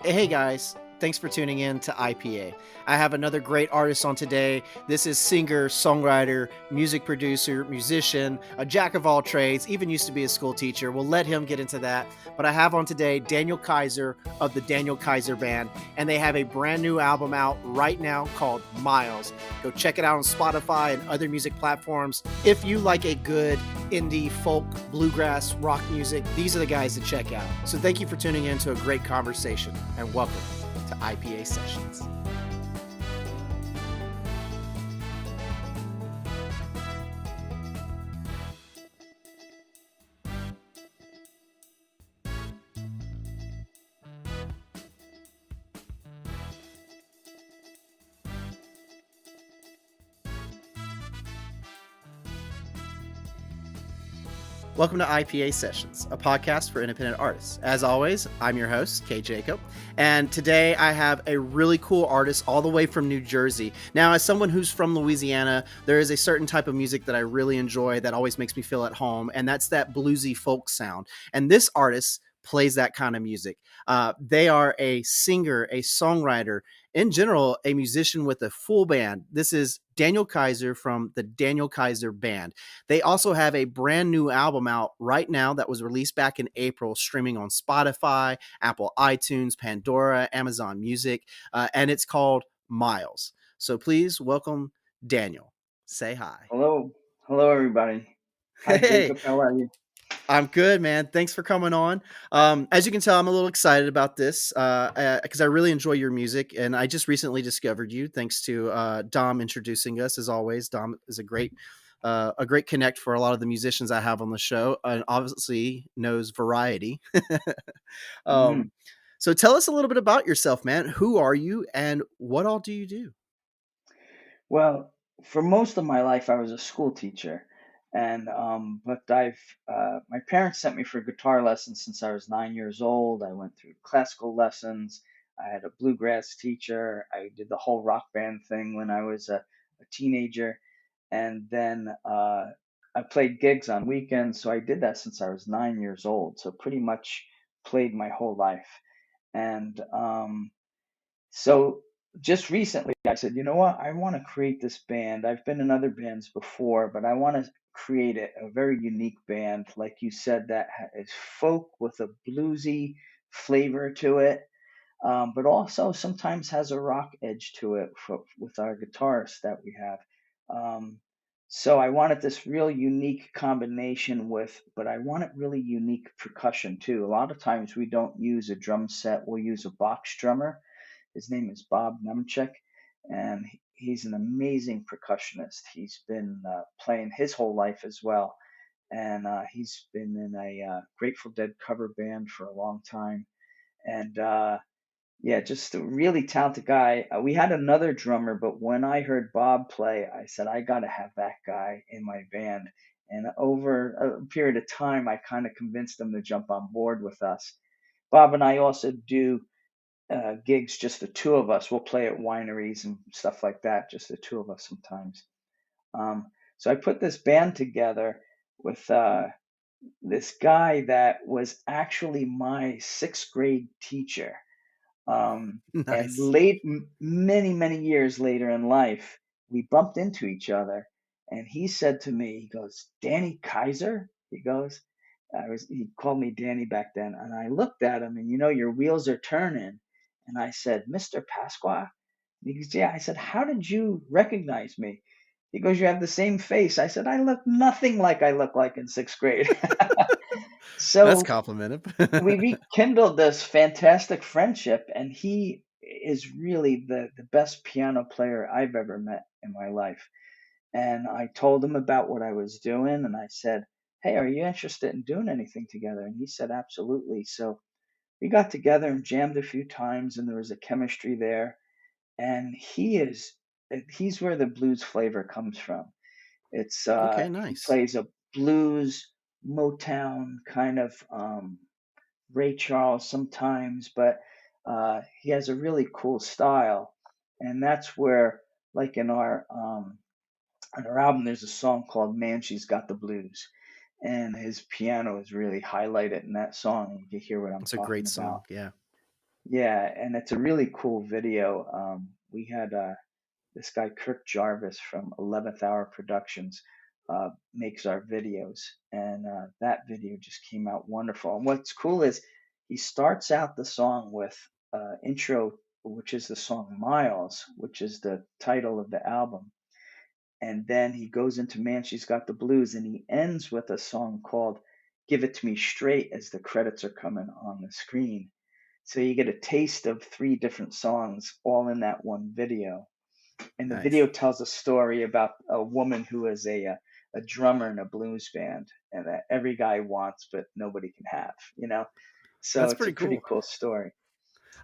Hey guys, thanks for tuning in to IPA. I have another great artist on today. This is singer, songwriter, music producer, musician, a jack of all trades, even used to be a school teacher. We'll let him get into that. But I have on today Daniel Keiser of the Daniel Keiser Band, and they have a brand new album out right now called Miles. Go check it out on Spotify and other music platforms. If you like a good indie, folk, bluegrass, rock music, these are the guys to check out. So thank you for tuning in to a great conversation and welcome to IPA Sessions. Welcome to IPA Sessions, a podcast for independent artists. As always, I'm your host, Kay Jacob, and today I have a really cool artist all the way from New Jersey. Now, as someone who's from Louisiana, there is a certain type of music that I really enjoy that always makes me feel at home, and that's that bluesy folk sound. And this artist plays that kind of music. They are a singer, a songwriter, in general, a musician with a full band. This is Daniel Keiser from the Daniel Keiser Band. They also have a brand new album out right now that was released back in April, streaming on Spotify, Apple iTunes, Pandora, Amazon Music, and it's called Miles. So please welcome Daniel. Say hi. Hello. Hello, everybody. Hi, Hey, Jacob. How are you? I'm good, man. Thanks for coming on. As you can tell, I'm a little excited about this because I really enjoy your music, and I just recently discovered you thanks to Dom introducing us. As always, Dom is a great connect for a lot of the musicians I have on the show, and obviously knows variety. hmm um, so tell us a little bit about yourself, man. Who are you, and what all do you do? Well, for most of my life, I was a school teacher, and but my parents sent me for guitar lessons since I was 9 years old. I went through classical lessons. I had a bluegrass teacher. I did the whole rock band thing when I was a teenager, and then I played gigs on weekends. So I did that since I was 9 years old. So pretty much played my whole life. And so just recently, I said, you know what? I want to create this band. I've been in other bands before, but I want to create a very unique band, like you said, that is folk with a bluesy flavor to it, but also sometimes has a rock edge to it with our guitarists that we have. Um, so I wanted this real unique combination but I wanted really unique percussion too. A lot of times we don't use a drum set, we'll use a box drummer. His name is Bob Nemchek, and he's an amazing percussionist. He's been playing his whole life as well, and he's been in a Grateful Dead cover band for a long time. And yeah, just a really talented guy. We had another drummer, but when I heard Bob play, I said, I got to have that guy in my band. And over a period of time, I kind of convinced him to jump on board with us. Bob and I also do gigs, just the two of us. We'll play at wineries and stuff like that, just the two of us sometimes. So I put this band together with this guy that was actually my sixth grade teacher. And Nice. many, many years later in life, we bumped into each other, and he said to me, he goes, "Danny Kaiser?" He goes, he called me Danny back then, and I looked at him, and your wheels are turning, and I said, "Mr. Pasqua?" He goes, "Yeah." I said, "How did you recognize me?" He goes, "You have the same face." I said, "I look nothing like I look like in sixth grade." That's So complimented. we rekindled this fantastic friendship, and he is really the best piano player I've ever met in my life. And I told him about what I was doing, and I said, "Hey, are you interested in doing anything together?" And he said, "Absolutely." So we got together and jammed a few times, and there was a chemistry there. And he's where the blues flavor comes from. It's Okay, he nice. plays a blues Motown kind of Ray Charles sometimes, but he has a really cool style, and that's where, like on our album, there's a song called "Man, She's Got the Blues," and his piano is really highlighted in that song. You can hear what I'm It's a talking great about. song. Yeah. Yeah, and it's a really cool video. We had this guy Kirk Jarvis from 11th Hour Productions makes our videos, and that video just came out wonderful. And what's cool is he starts out the song with intro, which is the song Miles, which is the title of the album, and then he goes into Man, She's Got the Blues, and he ends with a song called Give It to Me Straight as the credits are coming on the screen. So you get a taste of three different songs all in that one video. And the Nice. video tells a story about a woman who is a drummer in a blues band and that every guy wants but nobody can have, you know? So That's it's a pretty pretty cool. cool story.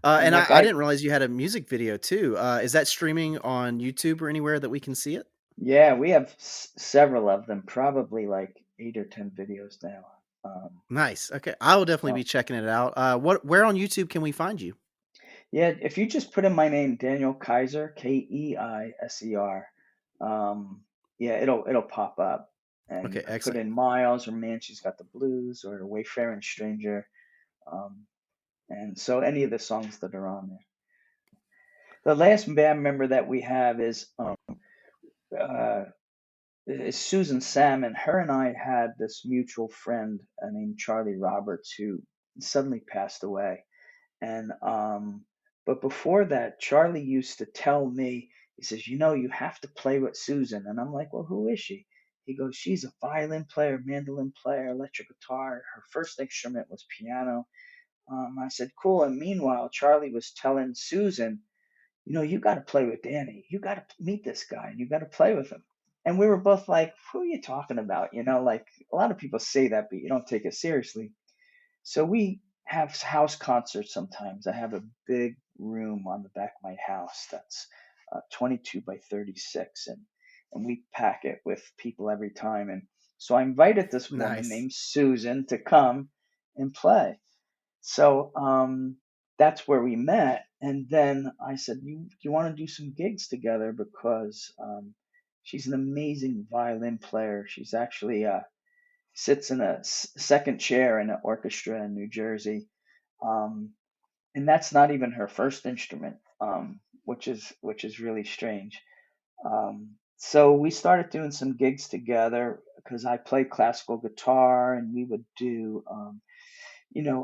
And And like I didn't realize you had a music video too. Is that streaming on YouTube or anywhere that we can see it? yeah, we have several of them, probably like 8 or 10 videos now. Nice. Okay, I will definitely So be checking it out. Where on YouTube can we find you? yeah, if you just put in my name, Daniel Keiser, Keiser, yeah, it'll pop up. And you Okay, could put excellent. in Miles or Man, She's Got the Blues or Wayfaring Stranger. Um, and so any of the songs that are on there. The last band member that we have uh, is Susan Salmon. Her and I had this mutual friend named Charlie Roberts who suddenly passed away. And but before that, Charlie used to tell me, he says, you know, you have to play with Susan. And I'm like, well, who is she? He goes, she's a violin player, mandolin player, electric guitar. Her first instrument was piano. I said, cool. And meanwhile, Charlie was telling Susan, you know, you got to play with Danny. You got to meet this guy and you got to play with him. And we were both like, who are you talking about? You know, like a lot of people say that, but you don't take it seriously. So we have house concerts sometimes. I have a big room on the back of my house that's 22 by 36, and we pack it with people every time. And so I invited this woman Nice. named Susan to come and play. So that's where we met. And then I said, you want to do some gigs together because she's an amazing violin player. She's actually sits in a second chair in an orchestra in New Jersey, um, and that's not even her first instrument, which is really strange. So we started doing some gigs together because I play classical guitar, and we would do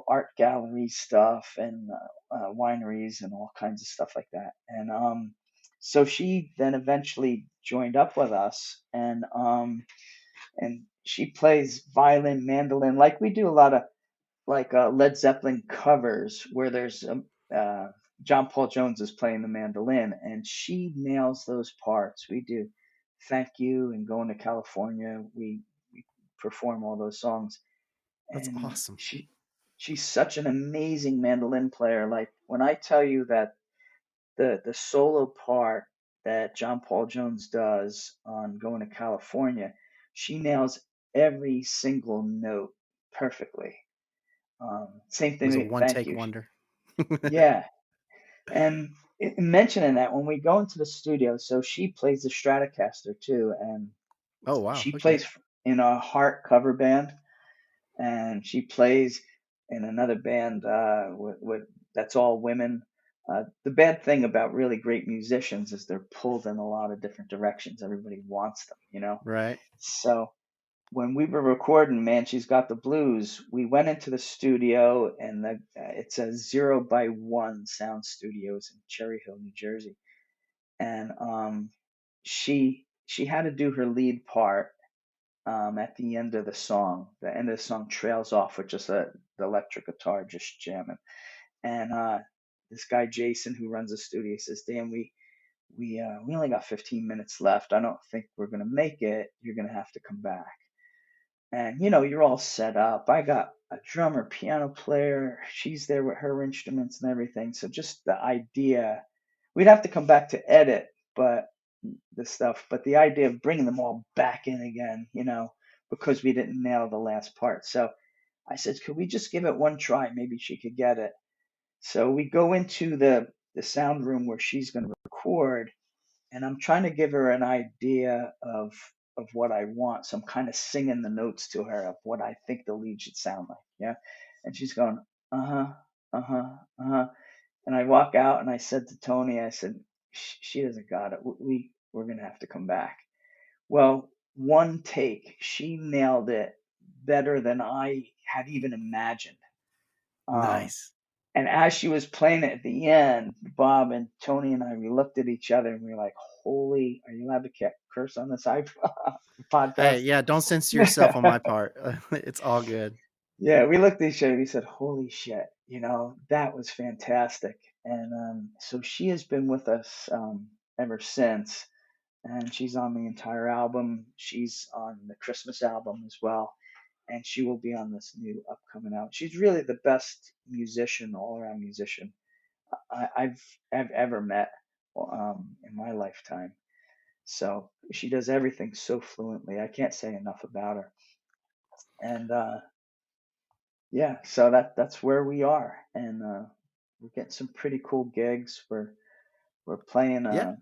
art gallery stuff and wineries and all kinds of stuff like that. And so she then eventually joined up with us, and she plays violin, mandolin, like we do a lot of like Led Zeppelin covers where there's John Paul Jones is playing the mandolin, and she nails those parts. We do "Thank You" and "Going to California." We perform all those songs, That's and awesome. she's such an amazing mandolin player. Like when I tell you that the solo part that John Paul Jones does on Going to California, she nails every single note perfectly. Same It thing was a with Thank one-take You. wonder. Yeah. And mentioning that, when we go into the studio, so she plays the Stratocaster too, and Oh, wow, she okay. plays in a Heart cover band, and she plays in another band with that's all women. The bad thing about really great musicians is they're pulled in a lot of different directions. Everybody wants them, you know. Right. So when we were recording Man, She's Got the Blues, we went into the studio, and it's a 0 by 1 sound studios in Cherry Hill, New Jersey. And she had to do her lead part at the end of the song. The end of the song trails off with just the electric guitar just jamming. And this guy Jason, who runs the studio, says, "Dan, we only got 15 minutes left. I don't think we're gonna make it. You're gonna have to come back." And you're all set up. I got a drummer, piano player. She's there with her instruments and everything. So just the idea, we'd have to come back to edit, but the idea of bringing them all back in again, because we didn't nail the last part. So I said, could we just give it one try? Maybe she could get it. So we go into the sound room where she's going to record, and I'm trying to give her an idea of what I want. So I'm kind of singing the notes to her of what I think the lead should sound like. Yeah. And she's going, uh-huh, uh-huh, uh-huh. And I walk out and I said to Tony, I said, she doesn't got it. We're going to have to come back. Well, one take, she nailed it better than I had even imagined. Um, Nice. and as she was playing it at the end, Bob and Tony and I, we looked at each other and we were like, holy, are you allowed to curse on this Hey, podcast? yeah, don't censor yourself on my part. It's all good. Yeah, we looked at each other. We said, "Holy shit!" That was fantastic. And so she has been with us ever since, and she's on the entire album. She's on the Christmas album as well, and she will be on this new upcoming album. She's really the best musician, all-around musician I've ever met in my lifetime. So she does everything so fluently. I can't say enough about her. And yeah, so that's where we are, and we're getting some pretty cool gigs. We're playing Yeah,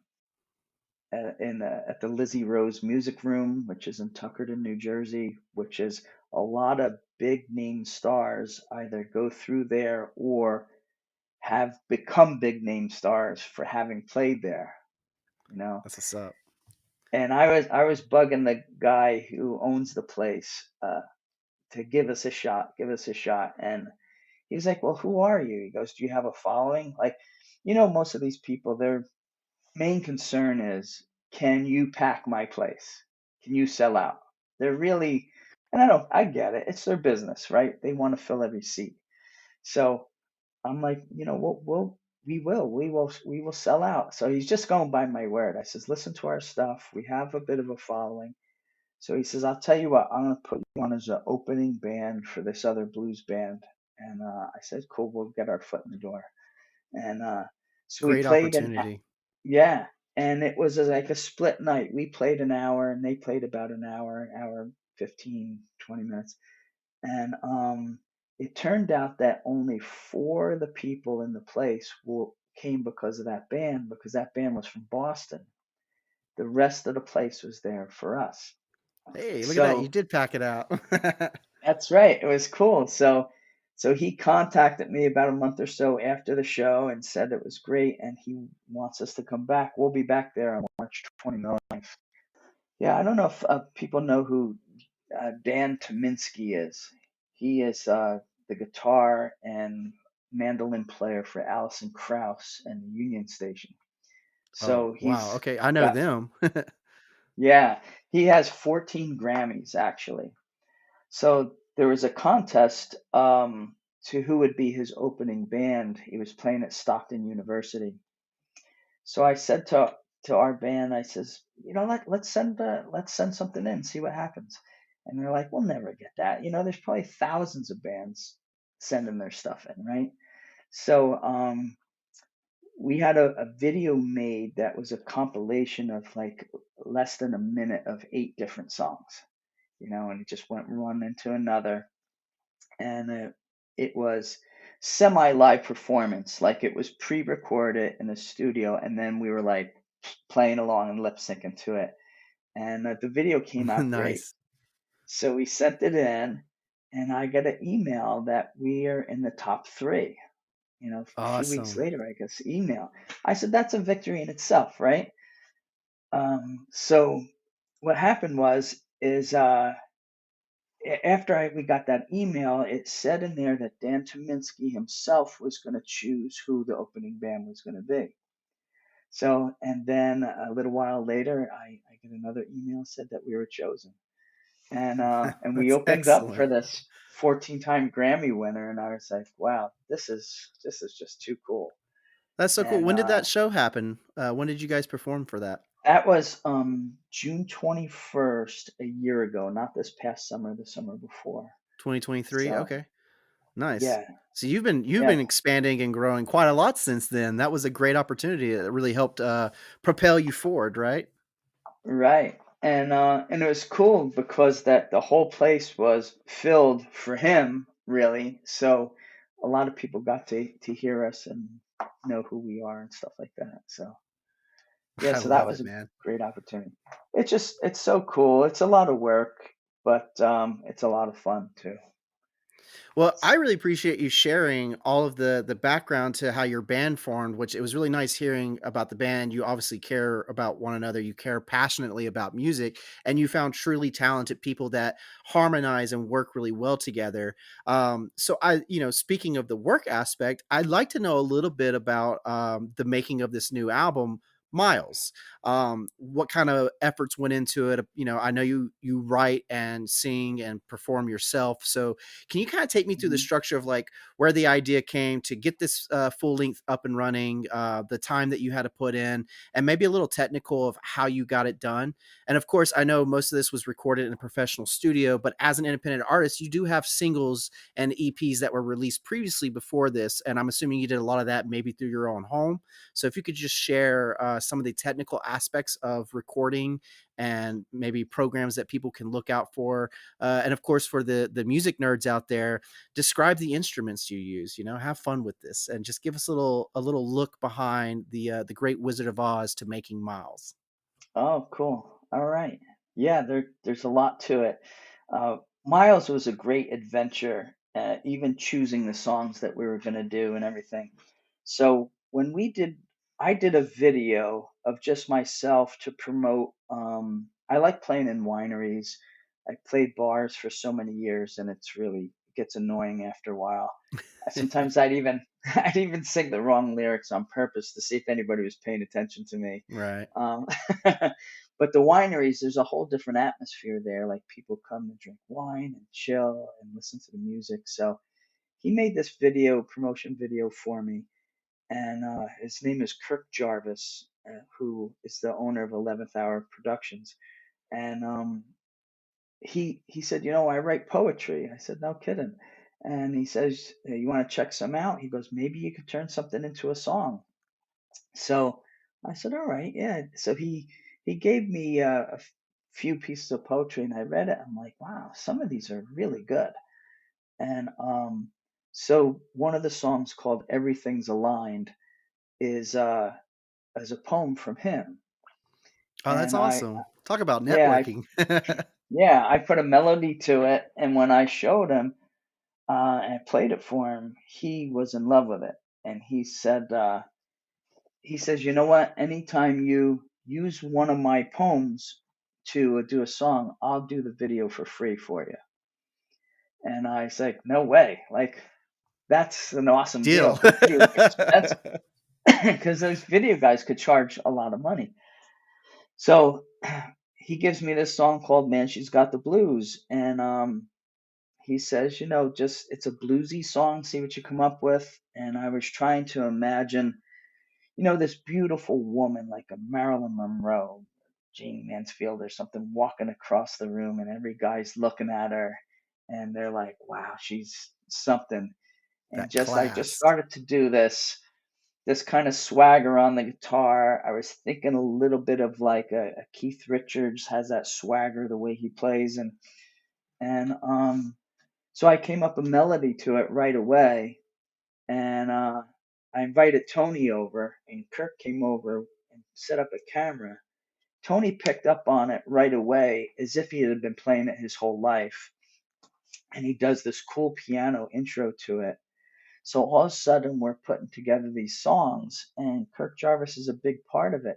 at the Lizzie Rose Music Room, which is in Tuckerton, New Jersey, which is a lot of big name stars either go through there or have become big name stars for having played there. You know, that's what's up. and I was bugging the guy who owns the place to give us a shot, and he was like, "Well, who are you?" He goes, "Do you have a following?" Like, most of these people, their main concern is, can you pack my place? Can you sell out? They're really, and I get it. It's their business, right? They want to fill every seat. So I'm like, we will sell out. So he's just going by my word. I says, listen to our stuff. We have a bit of a following. So he says, I'll tell you what, I'm going to put you on as an opening band for this other blues band. And I said, cool, we'll get our foot in the door. And so we Great played opportunity. yeah, and it was like a split night. We played an hour and they played about an hour, 15, 20 minutes. And it turned out that only four of the people in the place came because of that band, because that band was from Boston. The rest of the place was there for us. Hey, look at that. You So did pack it out. that's right. It was cool. So he contacted me about a month or so after the show and said it was great and he wants us to come back. We'll be back there on March 29th. Yeah, I don't know if people know who Dan Tominski is. He is the guitar and mandolin player for Alison Krauss and the Union Station. Oh, So wow. he's Okay, I know got, them. yeah, he has 14 Grammys actually. So there was a contest to who would be his opening band. He was playing at Stockton University. So I said to our band, I says, let's send something in, see what happens. And they're like, we'll never get that. There's probably thousands of bands sending their stuff in, right? So we had a video made that was a compilation of like less than a minute of 8 different songs, and it just went one into another, and it was semi live performance, like it was pre-recorded in a studio, and then we were like playing along and lip syncing to it, and the video came out great. Nice. So we sent it in, and I got an email that we are in the top three. A few weeks Awesome. later, I guess email. I said that's a victory in itself, right? So what happened was is after we got that email, it said in there that Dan Tominski himself was going to choose who the opening band was going to be. So, and then a little while later, I get another email said that we were chosen, and we That's opened up for excellent. this 14-time Grammy winner, and I was like, wow, this is just too cool. That's so cool. And When did that show happen? When did you guys perform for that? that was June 21st a year ago, not this past summer, the summer before. 2023? So Okay. Nice. yeah, So you've been yeah. expanding and growing quite a lot since then. That was a great opportunity that really helped propel you forward, right? Right. And it was cool because that the whole place was filled for him, really. So a lot of people got to hear us and know who we are and stuff like that. So yeah, I so that love was it, a man. great opportunity. It's so cool. It's a lot of work, but it's a lot of fun too. Well, I really appreciate you sharing all of the background to how your band formed, which it was really nice hearing about the band. You obviously care about one another, you care passionately about music, and you found truly talented people that harmonize and work really well together. So speaking of the work aspect, I'd like to know a little bit about the making of this new album. Miles, what kind of efforts went into it? I know you write and sing and perform yourself, so can you kind of take me through the Mhm. structure of like where the idea came to get this full length up and running, the time that you had to put in, and maybe a little technical of how you got it done? And of course, I know most of this was recorded in a professional studio, but as an independent artist, you do have singles and EPs that were released previously before this. And I'm assuming you did a lot of that maybe through your own home. So if you could just share some of the technical aspects of recording and maybe programs that people can look out for, and of course, for the music nerds out there, describe the instruments you use. Have fun with this, and just give us a little look behind the Great Wizard of Oz to making Miles. Oh, cool. All right. Yeah, there's a lot to it. Miles was a great adventure, even choosing the songs that we were going to do and everything. So I did a video of just myself to promote. I like playing in wineries. I played bars for so many years, and it gets annoying after a while. Sometimes I'd even sing the wrong lyrics on purpose to see if anybody was paying attention to me. Right. Um, but the wineries, there's a whole different atmosphere there. Like people come to drink wine and chill and listen to the music. So he made this promotion video for me, and his name is Kirk Jarvis, who is the owner of 11th Hour Productions. And he said, I write poetry. I said, no kidding. And he says, you want to check some out? He goes, maybe you could turn something into a song. So I said, all right, yeah. So he gave me few pieces of poetry, and I read it. I'm like, wow, some of these are really good. And so one of the songs called "Everything's Aligned" is is a poem from him, Oh, that's and awesome. Talk about yeah, networking. I put a melody to it, and when I showed him and I played it for him, he was in love with it, and he says, you know what? Anytime you use one of my poems to do a song, I'll do the video for free for you. And I was like, no way. Like, that's an awesome deal Deal. because video is expensive. Because those video guys could charge a lot of money. So he gives me this song called Man, She's Got the Blues. And he says, just it's a bluesy song, see what you come up with. And I was trying to imagine this beautiful woman like a Marilyn Monroe, Jane Mansfield or something walking across the room, and every guy's looking at her and they're like, wow, she's something. And That just I just class. started to do this kind of swagger on the guitar. I was thinking a little bit of like a Keith Richards has that swagger the way he plays, and so I came up a melody to it right away, and I invited Tony over, and Kirk came over and set up a camera. Tony picked up on it right away as if he had been playing it his whole life, and he does this cool piano intro to it. So all of a sudden, we're putting together these songs, and Kirk Jarvis is a big part of it.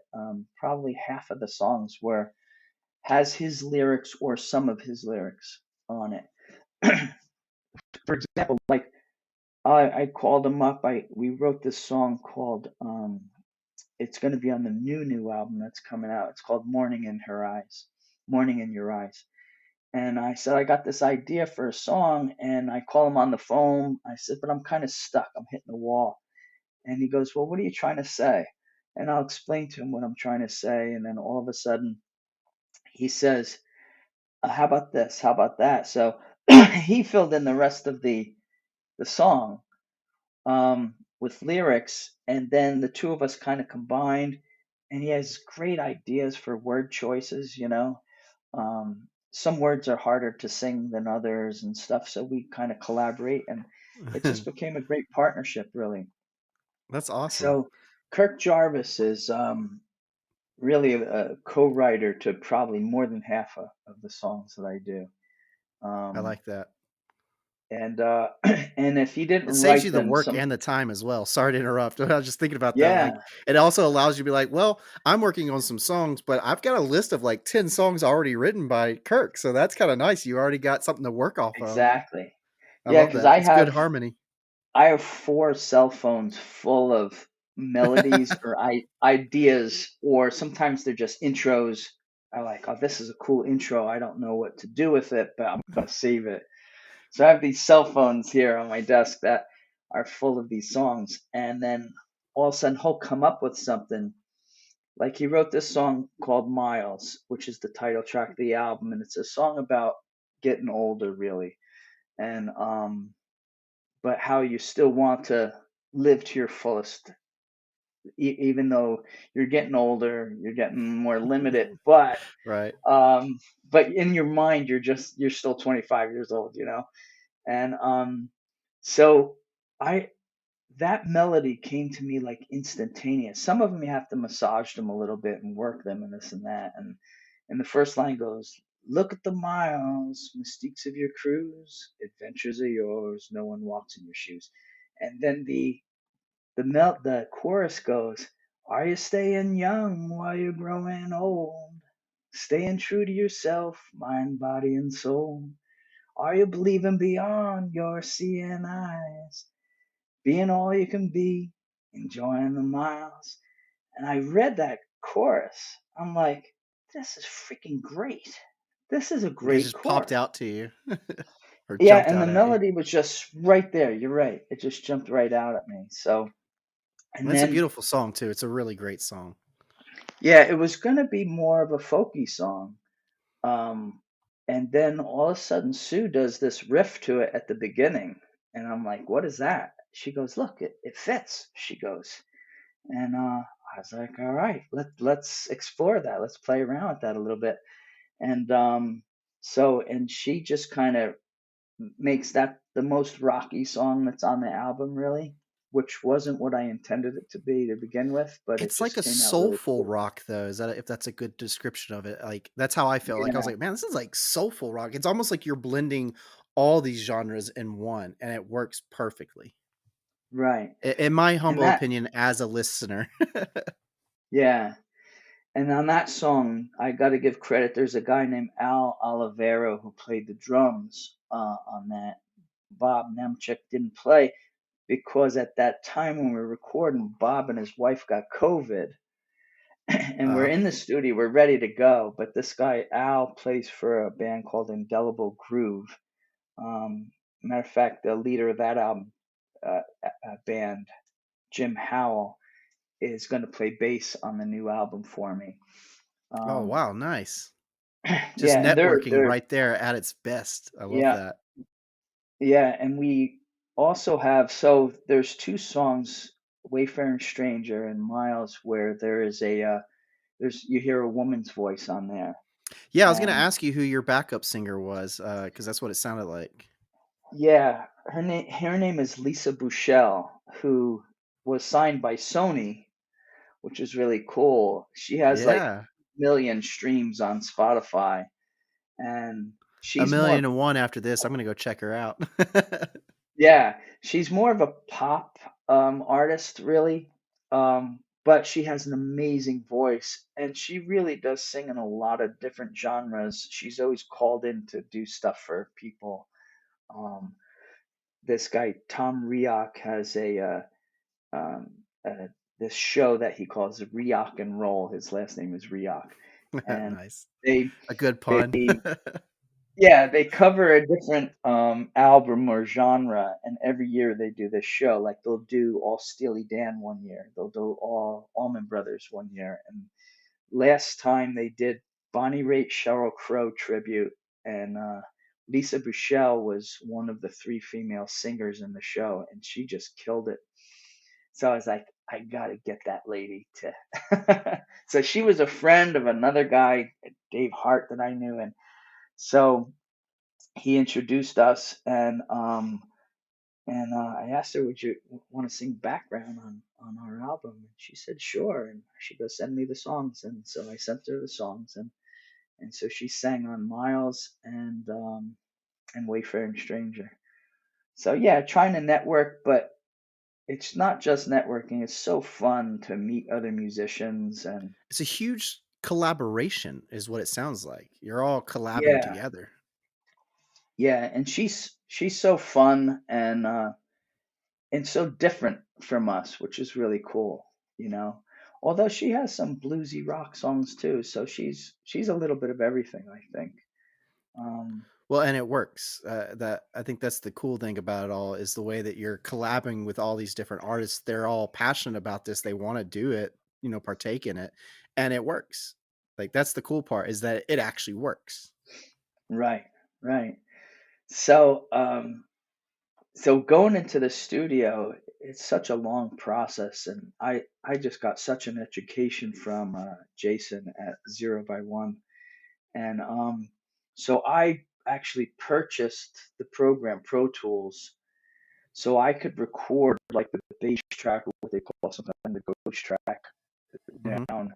Probably half of the songs were has his lyrics or some of his lyrics on it. For example, like I called him up. We wrote this song called it's going to be on the new album that's coming out. It's called Morning in Her Eyes, Morning in Your Eyes. And I said I got this idea for a song, and I call him on the phone. I said, but I'm kind of stuck. I'm hitting the wall. And he goes, well, what are you trying to say? And I'll explain to him what I'm trying to say. And then all of a sudden, he says, how about this? How about that? So he filled in the rest of the song with lyrics, and then the two of us kind of combined. And he has great ideas for word choices. Some words are harder to sing than others and stuff, so we kind of collaborate, and it just became a great partnership, really. That's awesome. So Kirk Jarvis is really a co-writer to probably more than half of the songs that I do. I Um, like that. And and if he didn't It saves you write the them, work some and the time as well. Sorry to interrupt. I was just thinking about that. yeah, Like, it also allows you to be like, well, I'm working on some songs, but I've got a list of like 10 songs already written by Kirk. So that's kind of nice. You already got something to work off of. exactly. I Yeah, love because that. It's good harmony. I have 4 cell phones full of melodies or ideas, or sometimes they're just intros. I like, oh, this is a cool intro. I don't know what to do with it, but I'm gonna save it. So I have these cell phones here on my desk that are full of these songs, and then all of a sudden he'll come up with something. Like he wrote this song called Miles, which is the title track of the album, and it's a song about getting older, really, and but how you still want to live to your fullest, even though you're getting older, you're getting more limited, Right. um, but in your mind, you're still 25 years old, and so I that melody came to me like instantaneous. Some of them you have to massage them a little bit and work them and this and that. And the first line goes, "Look at the miles, mystiques of your cruise, adventures are yours, no one walks in your shoes." And then the chorus goes, "Are you staying young while you're growing old? Staying true to yourself, mind, body, and soul? Are you believing beyond your seeing eyes? Being all you can be, enjoying the miles." And I read that chorus. I'm like, this is freaking great. This is a It great just popped chorus. out to you or Yeah, jumped and the out at you. melody was just right there. You're right. It just jumped right out at me. So, And and it's a then, beautiful song too. It's a really great song. yeah, it was going to be more of a folky song. Um, and then all of a sudden, Sue does this riff to it at the beginning. And I'm like, what is that? She goes, look, it fits. She goes, and I was like, all right, let's explore that. Let's play around with that a little bit. And and she just kind of makes that the most rocky song that's on the album, really, which wasn't what I intended it to be to begin with, but it It's like just a came out really soulful cool. rock though. Is that if that's a good description of it? Like that's how I felt. Like I was Yeah, like, man, this is like soulful rock. It's almost like you're blending all these genres in one and it works perfectly. right. In my And humble that, opinion as a listener. yeah. And on that song, I got to give credit. There's a guy named Al Olivero who played the drums on that. Bob Nemchek didn't play because at that time when we were recording, Bob and his wife got COVID, and we're Uh, in the studio, we're ready to go. But this guy Al plays for a band called Indelible Groove. Matter of fact, the leader of that album band, Jim Howell, is going to play bass on the new album for me. oh Um, wow, nice. Just yeah, and networking they're right there at its best. I love yeah, that. yeah, and we also have, so there's two songs, Wayfaring Stranger and Miles, where there is there's you hear a woman's voice on there. Yeah, I was gonna And ask you who your backup singer was, because that's what it sounded like. yeah, her name is Lisa Bouchel, who was signed by Sony, which is really cool. She has like Yeah. million streams on Spotify, and A she's more million and one after this. I'm gonna go check her out. yeah, she's more of a pop artist, really. But she has an amazing voice, and she really does sing in a lot of different genres. She's always called in to do stuff for people. Um, this guy Tom Rioch has um, uh, this show that he calls Rioch and Roll. His last name is Rioch, and Nice. they A good pun. they yeah, they cover a different album or genre, and every year they do this show. Like they'll do all Steely Dan one year, they'll do all Allman Brothers one year, and last time they did Bonnie Raitt, Sheryl Crow tribute, and Lisa Bouchel was one of the three female singers in the show, and she just killed it. So I was like, I gotta get that lady to. So she was a friend of another guy, Dave Hart, that I knew, and so he introduced us, and I asked her, "Would you want to sing background on our album?" And she said, "Sure." And she goes, "Send me the songs." And so I sent her the songs, and so she sang on Miles and Wayfaring Stranger. So yeah, trying to network, but it's not just networking. It's so fun to meet other musicians and It's a huge collaboration, is what it sounds like. You're all collabing yeah, together. yeah. And she's so fun and so different from us, which is really cool, you know. Although she has some bluesy rock songs too, so she's a little bit of everything, I think. Um, Well, and it works. That I think that's the cool thing about it all is the way that you're collabing with all these different artists. They're all passionate about this. They want to do it, partake in it, and it works. Like that's the cool part is that it actually works. right, right. So so going into the studio, it's such a long process, and I just got such an education from Jason at 0 by 1, and so I actually purchased the program Pro Tools so I could record like the bass track or what they call sometimes the ghost track Hmm. down,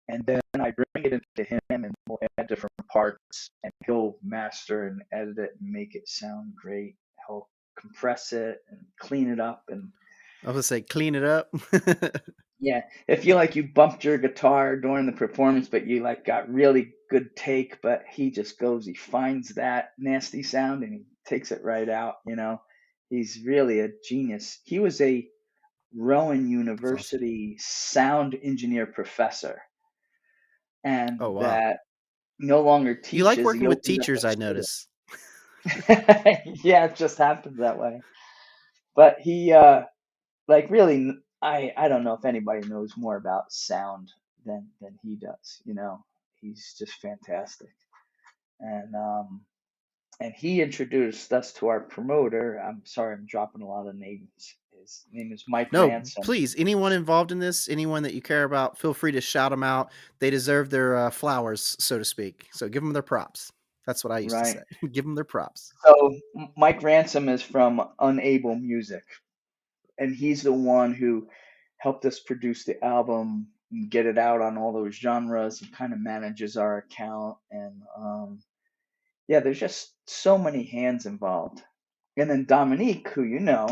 and then I bring it into him and we'll add different parts, and he'll master and edit it and make it sound great. He'll compress it and clean it up, and I was gonna say clean it up. yeah, if you like you bumped your guitar during the performance, but you like got really good take, but he just goes, he finds that nasty sound and he takes it right out, you know. He's really a genius. He was a Rowan That's awesome. University sound engineer professor, and Oh wow, that no longer you like teaches. He working with opened up a teachers, I studio. notice. Yeah, it just happens that way. But he like really I don't know if anybody knows more about sound than he does, you know. He's just fantastic. And and he introduced us to our promoter. I'm sorry, I'm dropping a lot of names. His name is Mike No, Ransom. please, anyone involved in this, anyone that you care about, feel free to shout them out. They deserve their flowers, so to speak. So give them their props. That's what I used to Right. say. Give them their props. So Mike Ransom is from Unable Music, and he's the one who helped us produce the album and get it out on all those genres. He kind of manages our account, and yeah, there's just so many hands involved. And then Dominique, who you know,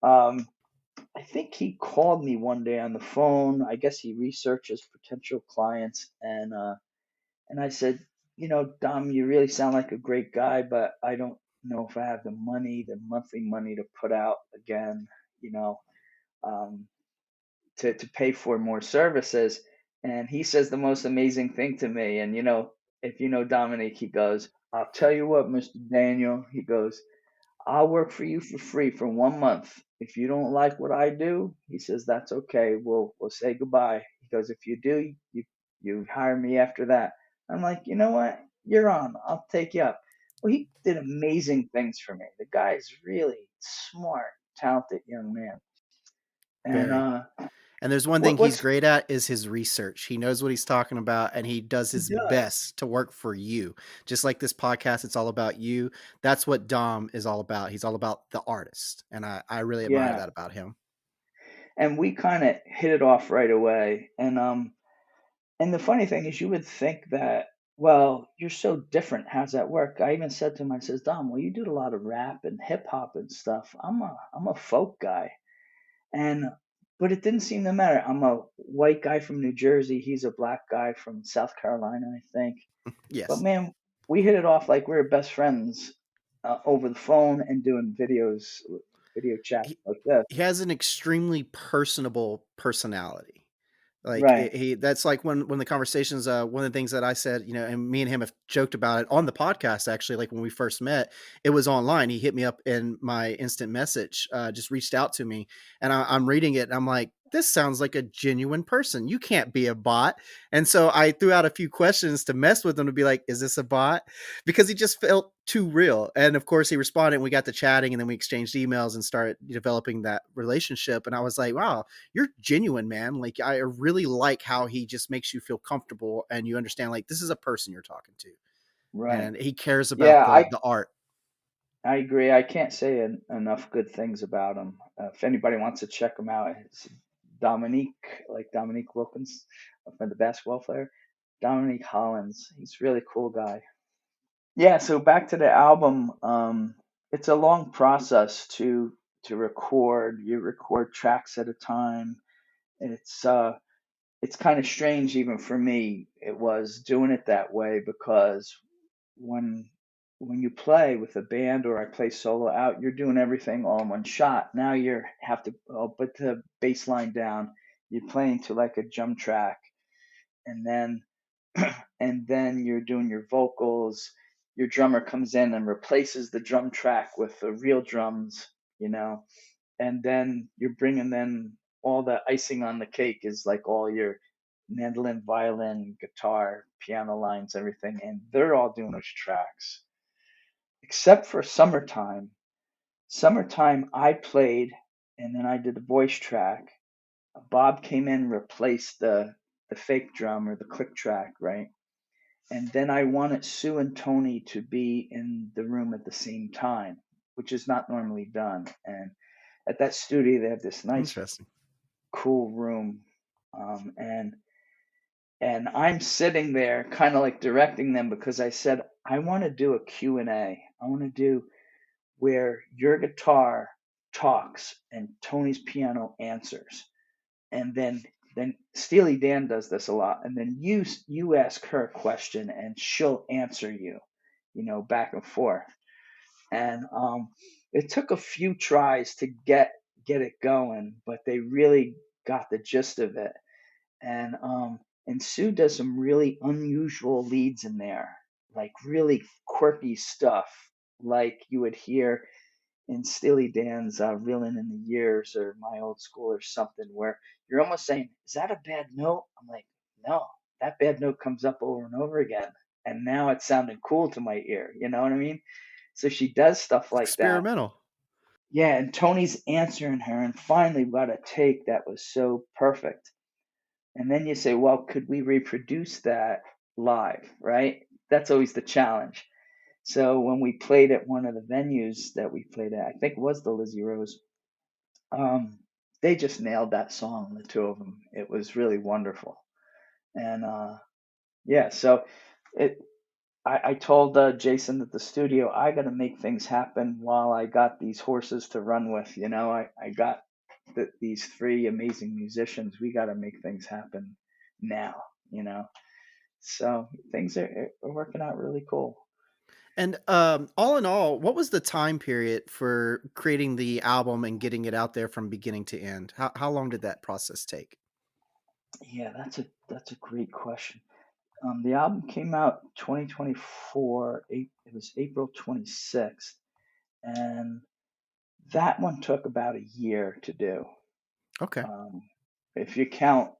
um, I think he called me one day on the phone. I guess he researches potential clients, and I said, you know, Dom, you really sound like a great guy, but I don't know if I have the money, the monthly money to put out again, you know, um, to pay for more services. And he says the most amazing thing to me. And, you know, if you know Dominic, he goes, I'll tell you what, Mr. Daniel, he goes, I'll work for you for free for 1 month. If you don't like what I do, he says, that's okay. We'll say goodbye. He goes, if you do, you hire me after that. I'm like, you know what? You're on. I'll take you up. Well, he did amazing things for me. The guy is really smart, talented young man. And Very. And there's one thing he's what's great at is his research. He knows what he's talking about and he does he his does? best to work for you. Just like this podcast, it's all about you. That's what Dom is all about. He's all about the artist. And I really admire Yeah. that about him. And we kind of hit it off right away. And the funny thing is, you would think that, well, you're so different. How's that work? I even said to him, I says, Dom, well, you do a lot of rap and hip hop and stuff. I'm a folk guy, and but it didn't seem to matter. I'm a white guy from New Jersey. He's a black guy from South Carolina, I think. But Yes. man, we hit it off like we were best friends over the phone and doing video chats He, like this. he has an extremely personable personality. Like Right. he that's like when the conversations one of the things that I said, and me and him have joked about it on the podcast actually, like when we first met, it was online. He hit me up in my instant message, just reached out to me, and I'm reading it and I'm like, this sounds like a genuine person. You can't be a bot. And so I threw out a few questions to mess with him to be like, is this a bot? Because he just felt too real. And of course he responded and we got to chatting and then we exchanged emails and started developing that relationship. And I was like, wow, you're genuine, man. Like I really like how he just makes you feel comfortable and you understand like this is a person you're talking to. Right. And he cares Yeah, about I the art. I agree. I can't say enough good things about him. If anybody wants to check him out, it's Dominique, like Dominique Wilkins, from the basketball player. Dominique Hollins. He's a really cool guy. Yeah. So back to the album. it's a long process to record. You record tracks at a time. It's it's kind of strange even for me. It was doing it that way because when when you play with a band or I play solo out, you're doing everything all in one shot. Now you have to put the bass line down. You're playing to like a drum track, and then and then you're doing your vocals. Your drummer comes in and replaces the drum track with the real drums, you know, and then you're bringing in all the icing on the cake is like all your mandolin, violin, guitar, piano lines, everything, and they're all doing those tracks. Except for summertime. Summertime, I played, and then I did the voice track. Bob came in, replaced the fake drum or the click track, right? And then I wanted Sue and Tony to be in the room at the same time, which is not normally done. And at that studio, they have this nice, Interesting. cool room, um, and and I'm sitting there, kind of like directing them because I said I want to do a Q&A. I want to do where your guitar talks and Tony's piano answers, and then Steely Dan does this a lot, and then you ask her a question and she'll answer you, you know, back and forth. And it took a few tries to get it going, but they really got the gist of it. And Sue does some really unusual leads in there, like really quirky stuff, like you would hear in Steely Dan's "Reelin' in the Years" or "My Old School" or something, where you're almost saying, "Is that a bad note?" I'm like, "No, that bad note comes up over and over again, and now it's sounding cool to my ear." You know what I mean? So she does stuff It's like that. experimental. Yeah, and Tony's answering her, and finally got a take that was so perfect. And then you say, "Well, could we reproduce that live?" Right? That's always the challenge. So when we played at one of the venues that we played at, I think it was the Lizzie Rose. Um, they just nailed that song, the two of them. It was really wonderful. And yeah, so it. I told Jason at the studio, I got to make things happen while I got these horses to run with. You know, I got these three amazing musicians. We got to make things happen now. You know, so things are working out really cool. And all in all, what was the time period for creating the album and getting it out there from beginning to end? How long did that process take? Yeah, that's a great question. The album came out 2024. It was April 26th, and that one took about a year to do. Okay. Um, if you count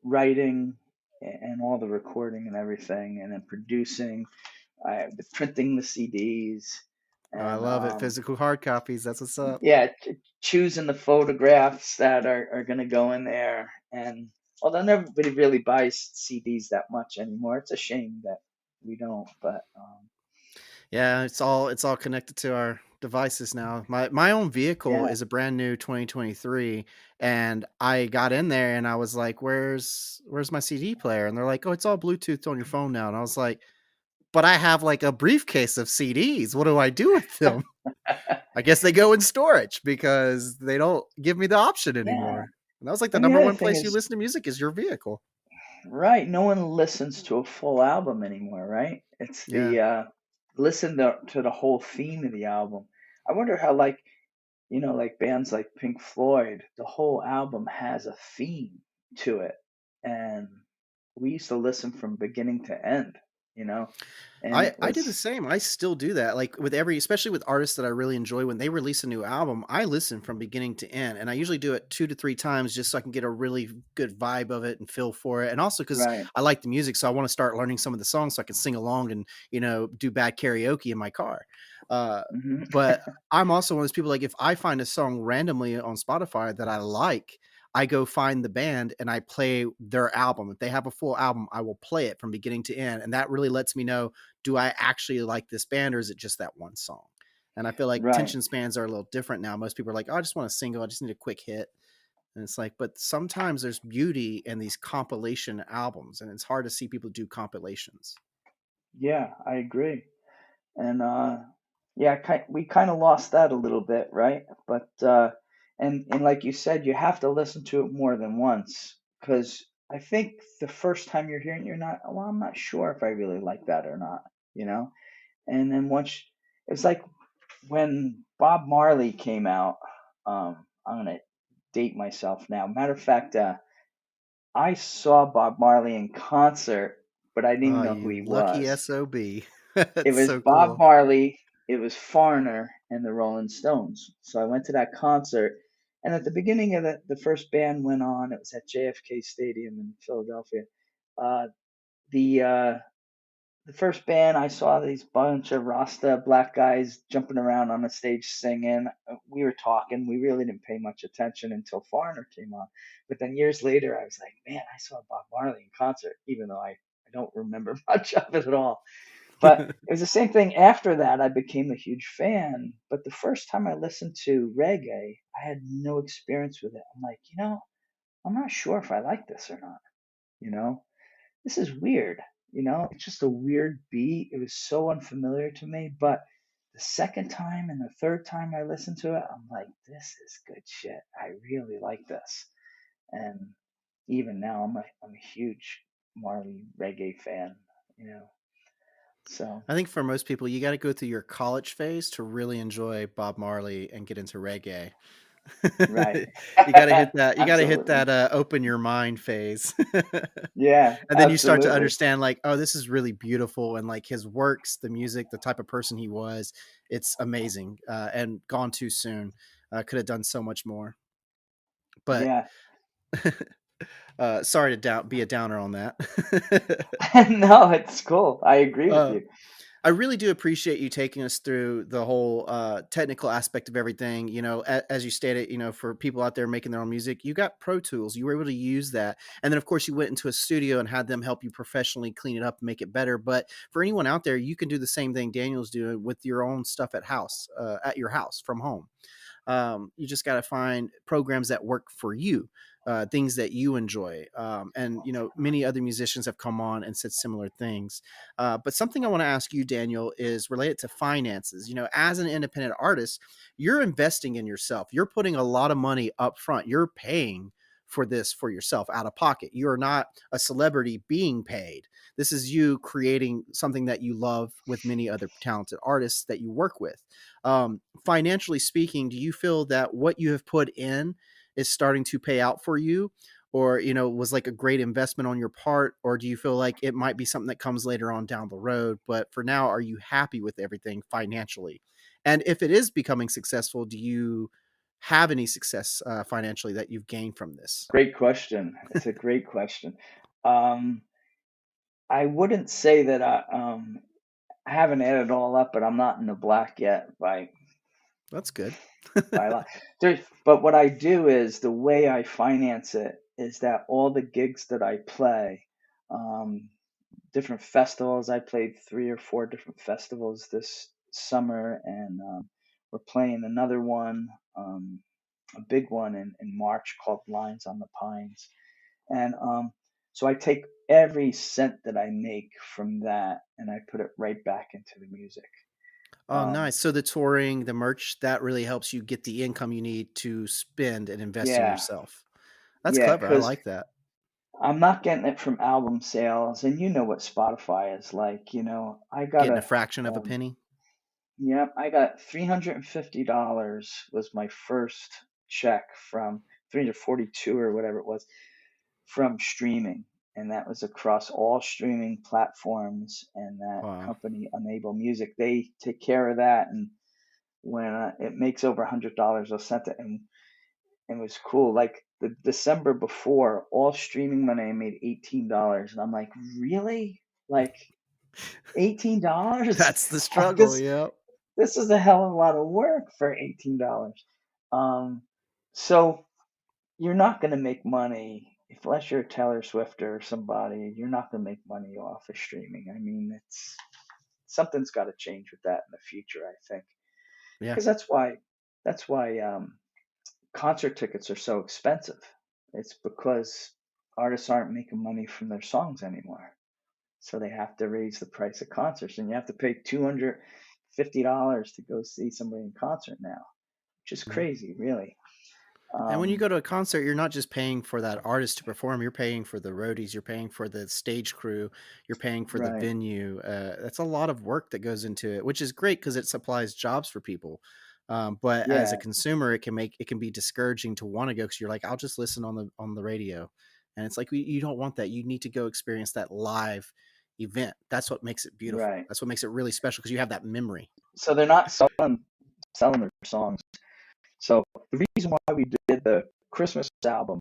writing and all the recording and everything, and then producing, the printing the CDs, Oh, I and love it. Physical hard copies. That's what's up. yeah, choosing the photographs that are going to go in there. And although nobody really buys CDs that much anymore, it's a shame that we don't. But Yeah, it's all connected to our devices now. My own vehicle yeah, is a brand new 2023, and I got in there and I was like, "Where's my CD player?" And they're like, "Oh, it's all Bluetooth on your phone now." And I was like, "But I have like a briefcase of CDs. What do I do with them?" I guess they go in storage because they don't give me the option yeah. anymore. And that was like the And the number other one thing place you is, listen to music is your vehicle. right, no one listens to a full album anymore, right? It's Yeah. the listen to the whole theme of the album. I wonder how, like, you know, like bands like Pink Floyd, the whole album has a theme to it. And we used to listen from beginning to end, you know, and I it I do the was same. I still do that. Like with every especially with artists that I really enjoy when they release a new album, I listen from beginning to end. And I usually do it 2 to 3 times just so I can get a really good vibe of it and feel for it. And also cuz right. I like the music, so I want to start learning some of the songs so I can sing along and, do bad karaoke in my car. Hmm. But I'm also one of those people like if I find a song randomly on Spotify that I like, I go find the band and I play their album. If they have a full album, I will play it from beginning to end. And that really lets me know, do I actually like this band or is it just that one song? And I feel like Right. attention spans are a little different now. Most people are like, oh, I just want a single. I just need a quick hit. And it's like, but sometimes there's beauty in these compilation albums, and it's hard to see people do compilations. Yeah, I agree. And Yeah, we kind of lost that a little bit, right? But and like you said, you have to listen to it more than once because I think the first time you're hearing it, you're not, well, I'm not sure if I really like that or not, you know? And then once it's like when Bob Marley came out, I'm gonna date myself now. Matter of fact, I saw Bob Marley in concert, but I didn't even Oh, know who you he lucky was. SOB. It That's was so Bob cool. Marley, it was Foreigner, and the Rolling Stones. So I went to that concert, and at the beginning of the first band went on. It was at JFK Stadium in Philadelphia. Uh, the uh, the first band I saw these bunch of Rasta black guys jumping around on the stage singing. We were talking. We really didn't pay much attention until Foreigner came on. But then years later, I was like, man, I saw Bob Marley in concert, even though I don't remember much of it at all. But it was the same thing after that. I became a huge fan. But the first time I listened to reggae, I had no experience with it. I'm like, I'm not sure if I like this or not. You know, this is weird. It's just a weird beat. It was so unfamiliar to me. But the second time and the third time I listened to it, I'm like, this is good shit. I really like this. And even now, I'm a huge Marley reggae fan. You know, so I think for most people, you got to go through your college phase to really enjoy Bob Marley and get into reggae. right. You got to hit that. You got to hit Absolutely. that open your mind phase, Yeah, and then you start to absolutely. understand like, oh, this is really beautiful, and like his works, the music, the type of person he was, it's amazing. And gone too soon. Could have done so much more, but Yeah. sorry to be a downer on that. No, it's cool. I agree with uh, you. I really do appreciate you taking us through the whole technical aspect of everything. As you stated, for people out there making their own music, you got Pro Tools. You were able to use that. And then, of course, you went into a studio and had them help you professionally clean it up and make it better. But for anyone out there, you can do the same thing Daniel's doing with your own stuff at your house from home. You just got to find programs that work for you, things that you enjoy. And, many other musicians have come on and said similar things. But something I want to ask you, Daniel, is related to finances. As an independent artist, you're investing in yourself. You're putting a lot of money up front. You're paying for this for yourself out of pocket. You are not a celebrity being paid. This is you creating something that you love with many other talented artists that you work with. Financially speaking, do you feel that what you have put in is starting to pay out for you, or was like a great investment on your part, or do you feel like it might be something that comes later on down the road, but for now, are you happy with everything financially? And if it is becoming successful, do you have any success financially that you've gained from this? Great question. It's a great question. Um, I wouldn't say that I haven't added it all up, but I'm not in the black yet That's good. by a lot. But what I do is the way I finance it is that all the gigs that I play, um, different festivals. I played 3 or 4 different festivals this summer, and we're playing another one, a big one in March called Lines on the Pines. And so I take every cent that I make from that and I put it right back into the music. Oh, Um, nice. So the touring, the merch, that really helps you get the income you need to spend and invest in yeah, yourself. That's yeah, clever. I because like that. I'm not getting it from album sales, and you know what Spotify is like. I got Getting a a fraction of a penny. Yep, I got $350 was my first check from 342 or whatever it was from streaming. And that was across all streaming platforms and that Wow. company Unable Music. They take care of that. And when it makes over $100, they'll send it. And it was cool. Like the December before, all streaming money, I made $18. And I'm like, really? Like $18? That's the Like struggle, yep. this is a hell of a lot of work for $18. Um, so you're not going to make money unless you're a Taylor Swift or somebody. You're not going to make money off of streaming. I mean, it's something's got to change with that in the future. I think Yeah. because that's why concert tickets are so expensive. It's because artists aren't making money from their songs anymore. So they have to raise the price of concerts, and you have to pay $50 to go see somebody in concert now, which is Mhm. crazy, really. And when you Um, go to a concert, you're not just paying for that artist to perform, you're paying for the roadies, you're paying for the stage crew, you're paying for the right. venue. That's a lot of work that goes into it, which is great because it supplies jobs for people. But as a Yeah, consumer, it can be discouraging to want to go because you're like, I'll just listen on the radio, and it's like you don't want that. You need to go experience that live event. That's what makes it beautiful. right. That's what makes it really special because you have that memory. So they're not selling their songs. So the reason why we did the Christmas album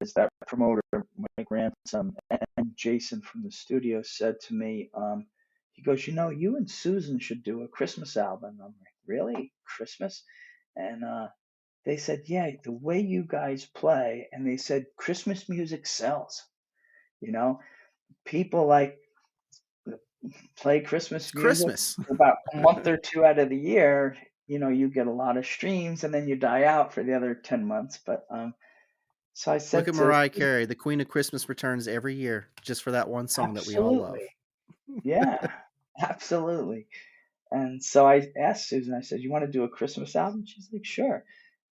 is that promoter, Mike Ransom, and Jason from the studio said to me, he goes, you and Susan should do a Christmas album. I'm like, really? Christmas? And they said, yeah, the way you guys play, and they said Christmas music sells. You know, people like play It's Christmas music Christmas. for about a month or two out of the year. You get a lot of streams, and then you die out for the other 10 months. But so I Look said at to Mariah Carey, the Queen of Christmas returns every year just for that one song that we all love. absolutely, yeah, absolutely. And so I asked Susan, I said, you want to do a Christmas album? She's like, sure.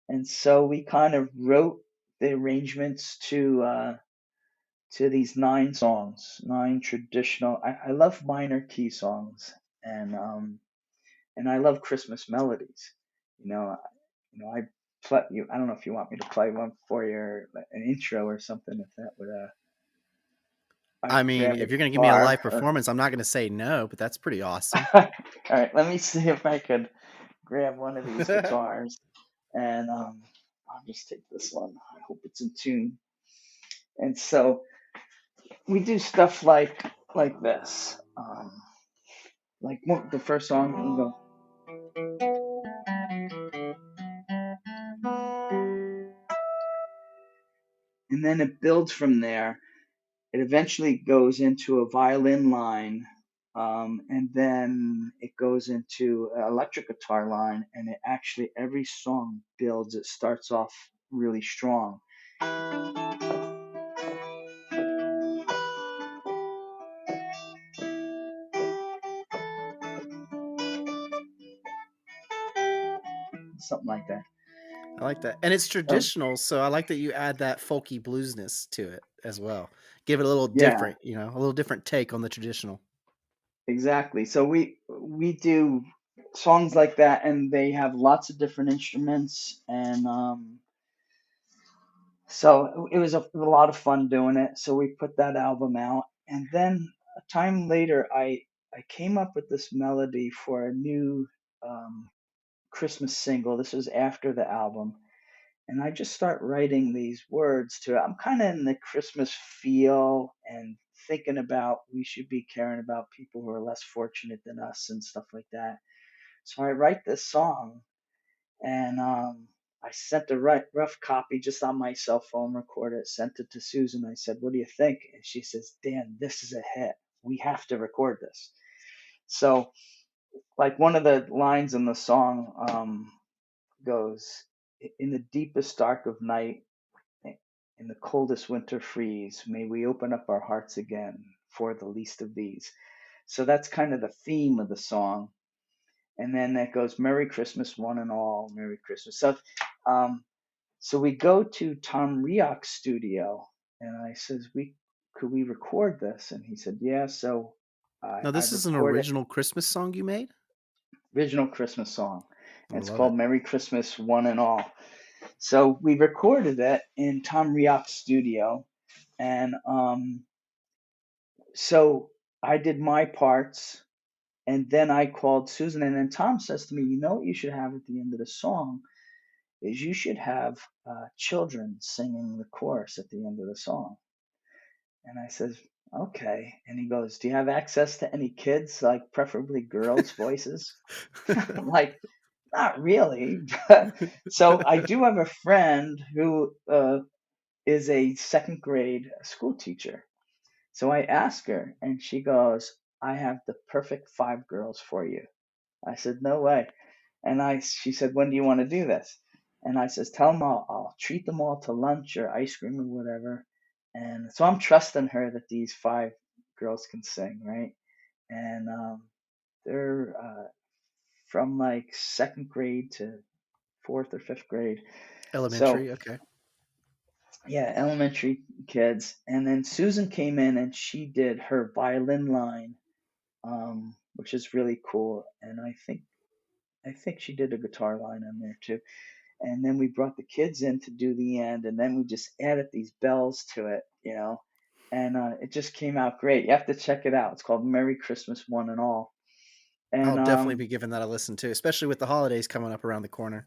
And so we kind of wrote the arrangements to these 9 songs, 9 traditional. I love minor key songs, and and I love Christmas melodies. You know, I play you. I don't know if you want me to play one for you, like an intro or something. If that would, I I could mean, grab a if you're gonna give me a live guitar. Or performance, I'm not gonna say no, but that's pretty awesome. all right, let me see if I could grab one of these guitars, and I'll just take this one. I hope it's in tune. And so we do stuff like this. The first song, we go, and then it builds from there. It eventually goes into a violin line, and then it goes into an electric guitar line, and it actually every song builds. It starts off really strong, something like that. I like that. And it's So traditional, so I like that you add that folky bluesness to it as well. Give it a little yeah, different, a little different take on the traditional. exactly. So we do songs like that, and they have lots of different instruments, and so it was a lot of fun doing it. So we put that album out, and then a time later, I came up with this melody for a new um, Christmas single. This was after the album, and I just start writing these words to it. I'm kind of in the Christmas feel and thinking about we should be caring about people who are less fortunate than us and stuff like that. So I write this song, and I sent a rough copy just on my cell phone, recorded it, sent it to Susan. I said, "What do you think?" And she says, "Dan, this is a hit. We have to record this." So, like one of the lines in the song goes, "In the deepest dark of night, in the coldest winter freeze, may we open up our hearts again for the least of these." So that's kind of the theme of the song. And then that goes, "Merry Christmas, one and all, Merry Christmas." Um, So we go to Tom Riak's studio, and I says, "We could we record this?" And he said, "Yeah." So Now, I this is an recorded original Christmas song you made? original Christmas song, I and it's love called it. "Merry Christmas, One and All." So we recorded it in Tom Riak's studio, and so I did my parts, and then I called Susan, and then Tom says to me, "You know what you should have at the end of the song is you should have children singing the chorus at the end of the song." And I says, "Okay." And he goes, "Do you have access to any kids, like preferably girls' voices?" I'm like, "Not really." So I do have a friend who is a second grade school teacher. So I ask her, and she goes, "I have the perfect 5 girls for you." I said, "No way." And she said, "When do you want to do this?" And I says, "Tell them I'll treat them all to lunch or ice cream or whatever." And so I'm trusting her that these 5 girls can sing, right? And they're from like second grade to fourth or fifth grade. So Elementary. Okay. yeah, elementary kids. And then Susan came in and she did her violin line, which is really cool. And I think she did a guitar line on there too. And then we brought the kids in to do the end, and then we just added these bells to it, and it just came out great. You have to check it out. It's called Merry Christmas, One and All. I'll And definitely be giving that a listen too, especially with the holidays coming up around the corner.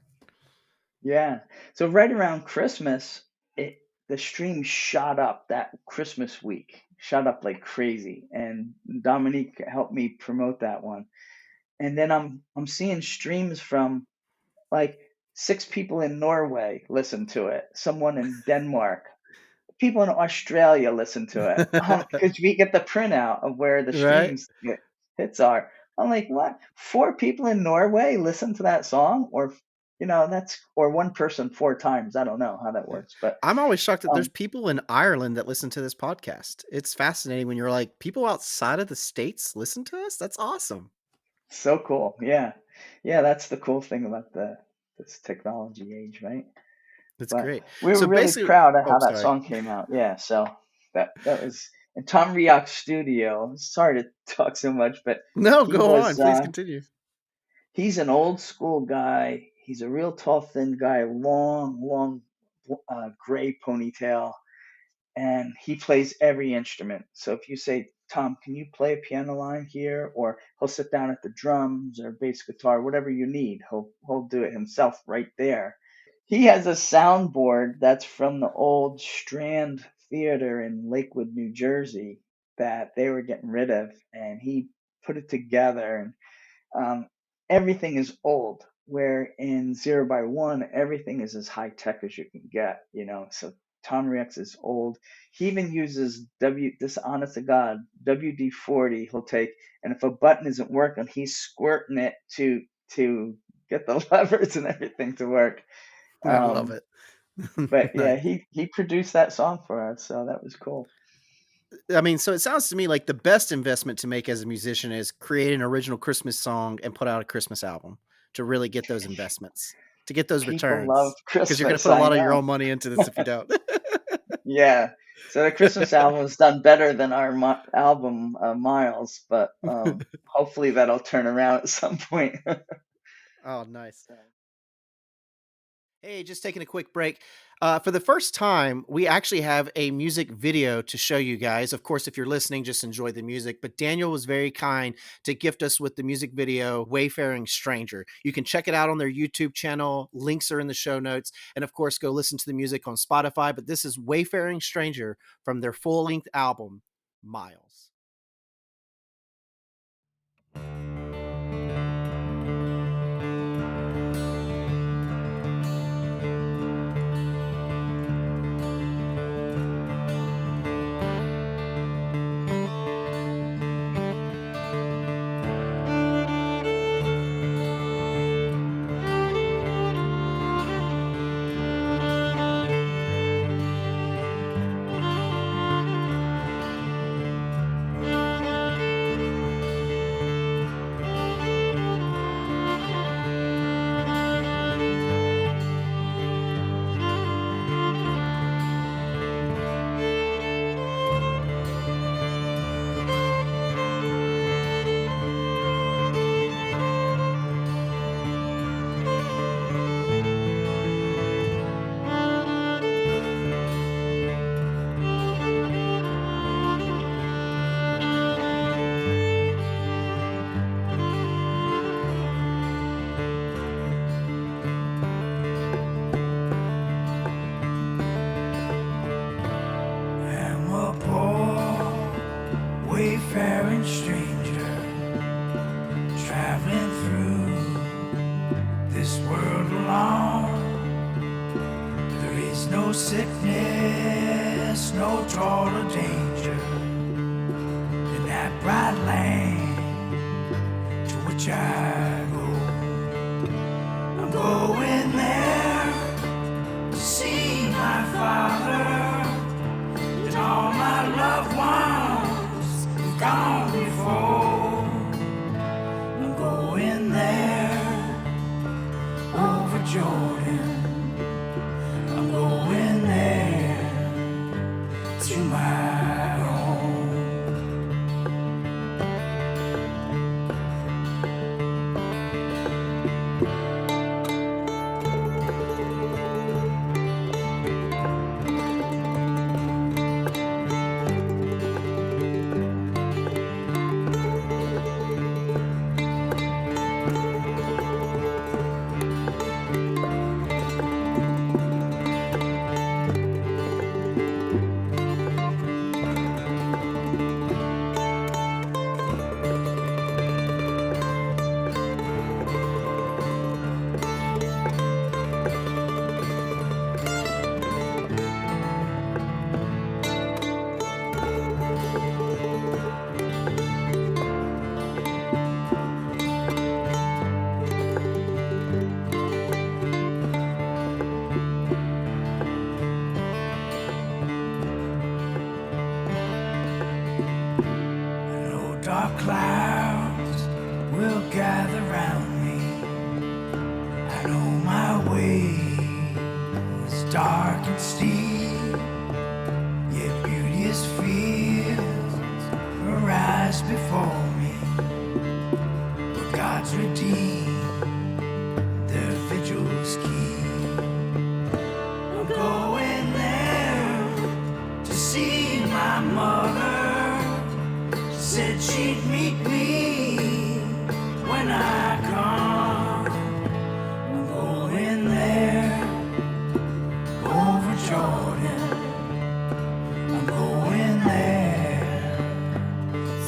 yeah, so right around Christmas, it the stream shot up that Christmas week, shot up like crazy, and Dominique helped me promote that one. And then I'm seeing streams from like 6 people in Norway listen to it, someone in Denmark, people in Australia listen to it, because we get the printout of where the Right? streams hits are. I'm like, what? 4 people in Norway listen to that song, or that's or one person 4 times. I don't know how that Yeah. works, but I'm always shocked that there's um, people in Ireland that listen to this podcast. It's fascinating when you're like, people outside of the States listen to us? That's awesome. so cool. Yeah, yeah, that's the cool thing about this technology age, right? It's But great. we were So really basically, proud of oh, how that sorry. song came out. Yeah, so that was in Tom Riak's studio. Sorry to talk so much, but No, he go on. was Please continue. he's an old school guy. He's a real tall, thin guy, long, gray ponytail, and he plays every instrument. So if you say, Tom, can you play a piano line here? Or he'll sit down at the drums or bass guitar, whatever you need. He'll do it himself right there. He has a soundboard that's from the old Strand Theater in Lakewood, New Jersey, that they were getting rid of, and he put it together. And everything is old. Where in Zero by One, everything is as high tech as you can get. So Tom Rex is old. He even uses this honest to God, WD-40 he'll take, and if a button isn't working, he's squirting it to get the levers and everything to work. I love Um, it. but yeah, Nice. he produced that song for us, so that was cool. I mean, so it sounds to me like the best investment to make as a musician is create an original Christmas song and put out a Christmas album to really get those investments, to get those People love returns. Because you're going to Christmas, put a I lot of your know. own money into this if you don't. Yeah. So the Christmas album has done better than our album Miles, but hopefully that'll turn around at some point. Oh, nice. Hey, just taking a quick break. For the first time, we actually have a music video to show you guys. Of course, if you're listening, just enjoy the music. But Daniel was very kind to gift us with the music video, Wayfaring Stranger. You can check it out on their YouTube channel. Links are in the show notes. And of course, go listen to the music on Spotify. But this is Wayfaring Stranger from their full length album, Miles. I'm a poor wayfaring stranger traveling through this world alone. There is no sickness, no toil or danger in that bright land to which I go. I'm going there to see my father and all my loved ones who've gone before. I'm going there to my home. Dark clouds will gather round me. I know my way is dark and steep, yet beauteous fields arise before me. But God's redeemed, their vigils keep. I'm going there to see my mother. Said she'd meet me when I come. I'm going there over Jordan. I'm going there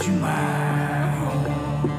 to my home.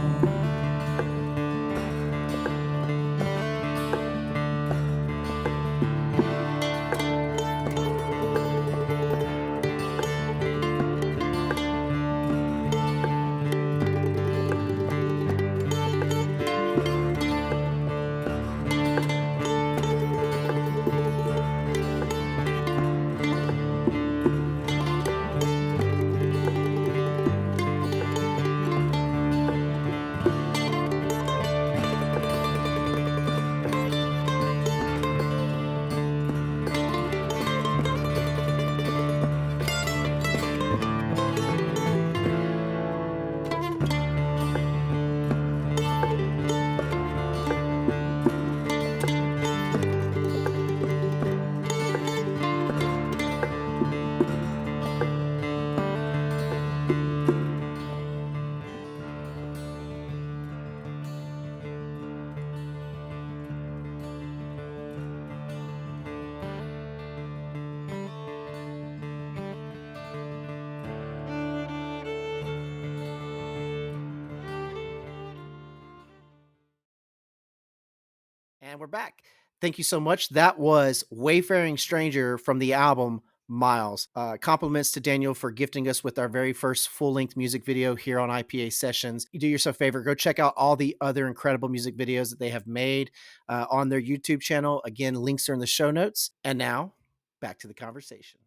And we're back. Thank you so much. That was Wayfaring Stranger from the album Miles. Compliments to Daniel for gifting us with our very first full-length music video here on IPA Sessions. You do yourself a favor, go check out all the other incredible music videos that they have made on their YouTube channel. Again, links are in the show notes. And now, back to the conversation.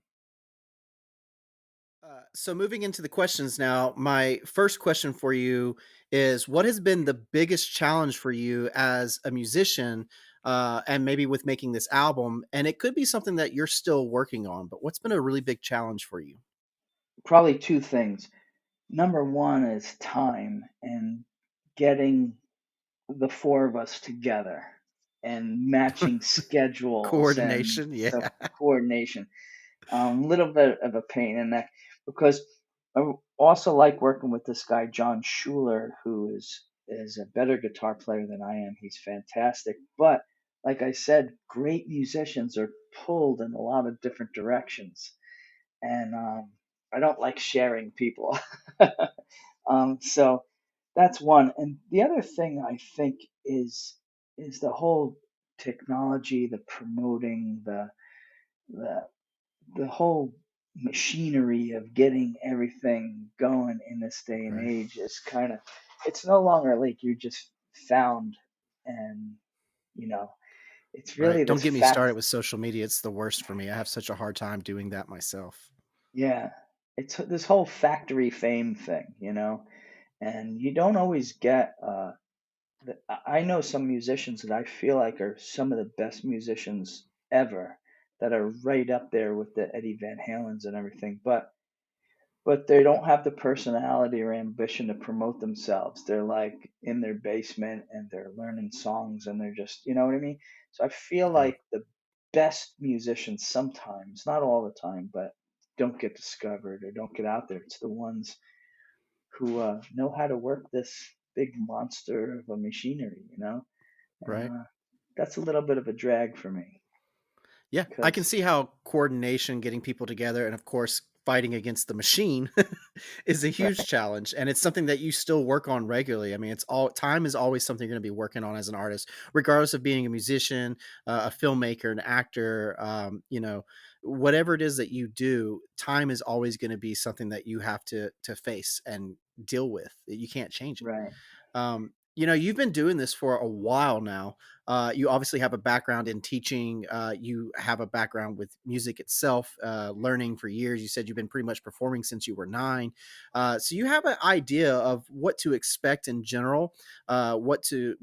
So moving into the questions now, my first question for you is, what has been the biggest challenge for you as a musician, and maybe with making this album? And it could be something that you're still working on, but what's been a really big challenge for you? Probably two things. Number one is time and getting the four of us together and matching schedules and Coordination, stuff, yeah. coordination. A little bit of a pain in that because I also like working with this guy John Schuler, who is a better guitar player than I am. He's fantastic, but like I said, great musicians are pulled in a lot of different directions, and I don't like sharing people. So that's one, and the other thing I think is the whole technology, the promoting, the the whole machinery of getting everything going in this day and Right. age is kind of, it's no longer like you're just found, and you know it's really Right. Don't this get me fast. started with social media. It's the worst for me. I have such a hard time doing that myself. Yeah, it's this whole factory fame thing, and you don't always get I know some musicians that I feel like are some of the best musicians ever that are right up there with the Eddie Van Halens and everything, but they don't have the personality or ambition to promote themselves. They're like in their basement and they're learning songs and they're just, you know what I mean? So I feel Yeah. like the best musicians sometimes, not all the time, but don't get discovered or don't get out there. It's the ones who know how to work this big monster of a machinery, you know? And Right. that's a little bit of a drag for me Yeah, I can because, see how coordination, getting people together, and of course, fighting against the machine is a huge right, challenge. And it's something that you still work on regularly. I mean, it's all time is always something you're going to be working on as an artist, regardless of being a musician, a filmmaker, an actor, whatever it is that you do, time is always going to be something that you have to face and deal with. You can't change it. right, You've been doing this for a while now. You obviously have a background in teaching. You have a background with music itself, learning for years. You said you've been pretty much performing since you were 9. So you have an idea of what to expect in general, what to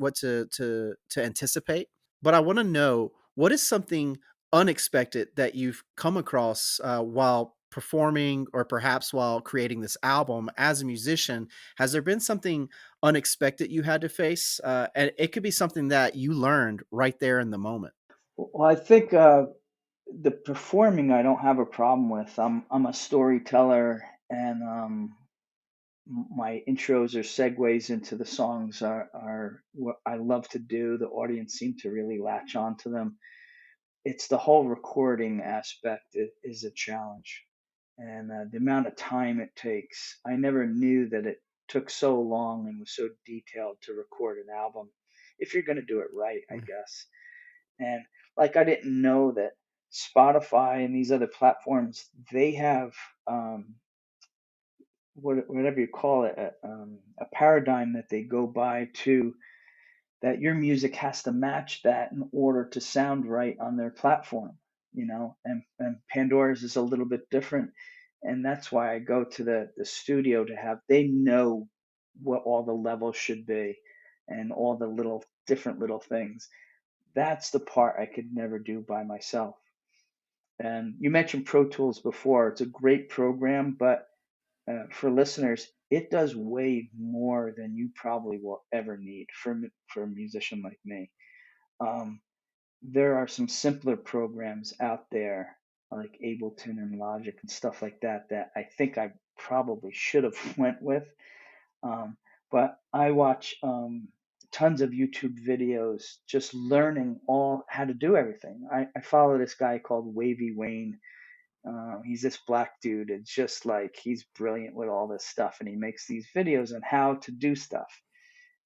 anticipate. But I want to know, what is something unexpected that you've come across while performing or perhaps while creating this album as a musician? Has there been something unexpected you had to face? And it could be something that you learned right there in the moment. well, I think the performing I don't have a problem with. I'm a storyteller, and my intros or segues into the songs are what I love to do. The audience seem to really latch on to them. It's the whole recording aspect is a challenge, and the amount of time it takes. I never knew that it took so long and was so detailed to record an album. If you're going to do it right, I guess. And like I didn't know that Spotify and these other platforms, they have whatever you call it, a paradigm that they go by to, that your music has to match that in order to sound right on their platform, you know. And Pandora's is a little bit different, and that's why I go to the studio to have, they know what all the levels should be and all the little different little things. That's the part I could never do by myself. And you mentioned Pro Tools before. It's a great program, but for listeners, it does way more than you probably will ever need for a musician like me. Um, there are some simpler programs out there like Ableton and Logic and stuff like that that I think I probably should have went with. Um, but I watch tons of YouTube videos just learning all how to do everything. I follow this guy called Wavy Wayne. He's this black dude. It's just like he's brilliant with all this stuff, and he makes these videos on how to do stuff.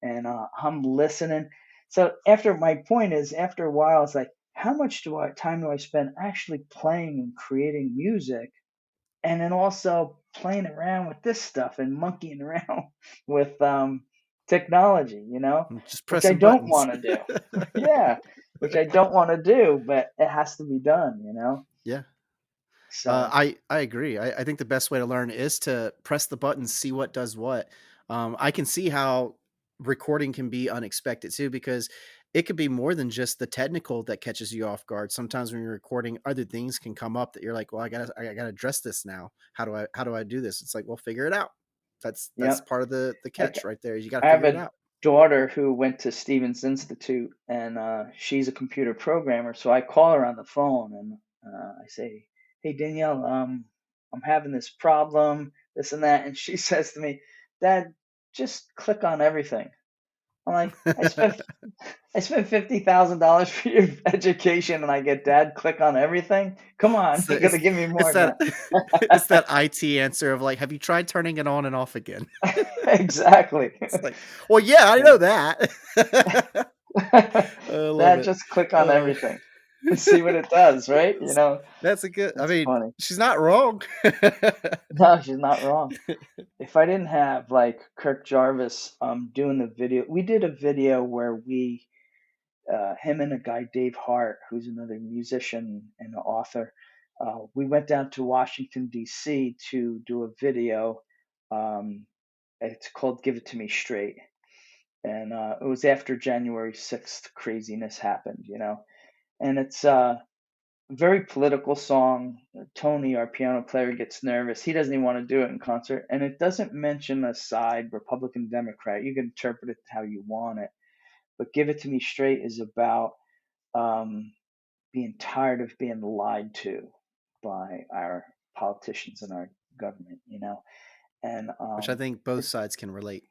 And I'm listening. So after my point is, after a while, it's like, how much time do I spend actually playing and creating music, and then also playing around with this stuff and monkeying around with technology, you know, Just which I pressing don't buttons. want to do. Yeah, which I don't want to do, but it has to be done, you know. Yeah. So I agree. I think the best way to learn is to press the buttons, see what does what. I can see how recording can be unexpected too, because it could be more than just the technical that catches you off guard. Sometimes when you're recording, other things can come up that you're like, well, I gotta address this now. How do I do this? It's like, well, figure it out. That's yep. part of the Like, catch right there. You got to I have figure it a out. daughter who went to Stevens Institute, and she's a computer programmer. So I call her on the phone, and I say, "Hey Danielle, I'm having this problem, this and that," and she says to me, "Dad, just click on everything." I'm like, I spent $50,000 for your education, and I get Dad click on everything. Come on, So you got to give me it's more than that it's that. that IT answer of like, have you tried turning it on and off again? Exactly. It's like, well, yeah, I know that. I love Dad, it. just click on Uh, everything and see what it does, right? You know, that's a good. I it's mean, funny. she's not wrong. No, she's not wrong. If I didn't have like Kirk Jarvis doing the video, we did a video where we him and a guy Dave Hart, who's another musician and author, we went down to Washington D.C. to do a video. Um, it's called "Give It to Me Straight," and it was after January 6th craziness happened, you know, and it's very political song. Tony, our piano player, gets nervous. He doesn't even want to do it in concert, and it doesn't mention a side, Republican, Democrat. You can interpret it how you want it, but "Give It to Me Straight" is about um, being tired of being lied to by our politicians and our government, and which I think both it, sides can relate.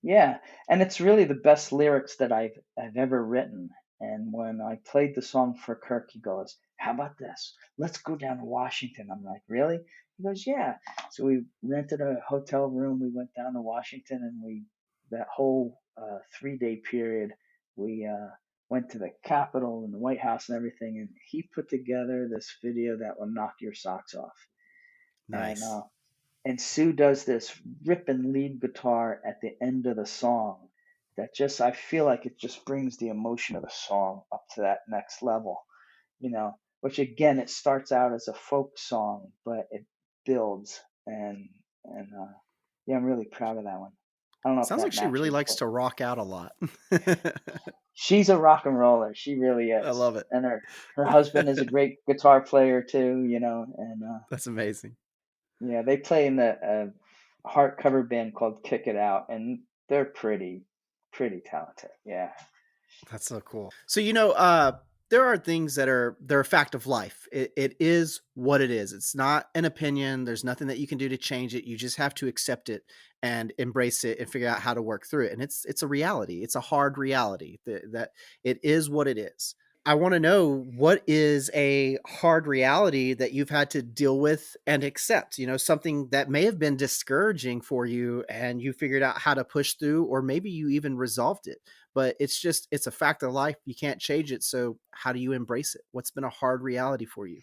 yeah, and it's really the best lyrics that I've ever written. And when I played the song for Kirk, he goes, "How about this? Let's go down to Washington." I'm like, "Really?" He goes, "Yeah." So we rented a hotel room. We went down to Washington, and that whole 3 day period, we went to the Capitol and the White House and everything. And he put together this video that will knock your socks off. And Nice. Sue does this ripping lead guitar at the end of the song that just, I feel like it just brings the emotion of the song up to that next level, which again, it starts out as a folk song, but it builds. And yeah, I'm really proud of that one. I don't know if Sounds like that she really matches, likes but to rock out a lot. she's a rock and roller. She really I is. love it. And her husband is a great guitar player too, and That's amazing. yeah, they play in the hardcover band called Kick It Out, and they're pretty talented. Yeah, That's so cool. So there are things they're a fact of life. It is what it is. It's not an opinion. There's nothing that you can do to change it. You just have to accept it and embrace it and figure out how to work through it. And it's a reality. It's a hard reality that it is what it is. I want to know, what is a hard reality that you've had to deal with and accept, something that may have been discouraging for you and you figured out how to push through, or maybe you even resolved it, but it's a fact of life. You can't change it. So how do you embrace it? What's been a hard reality for you?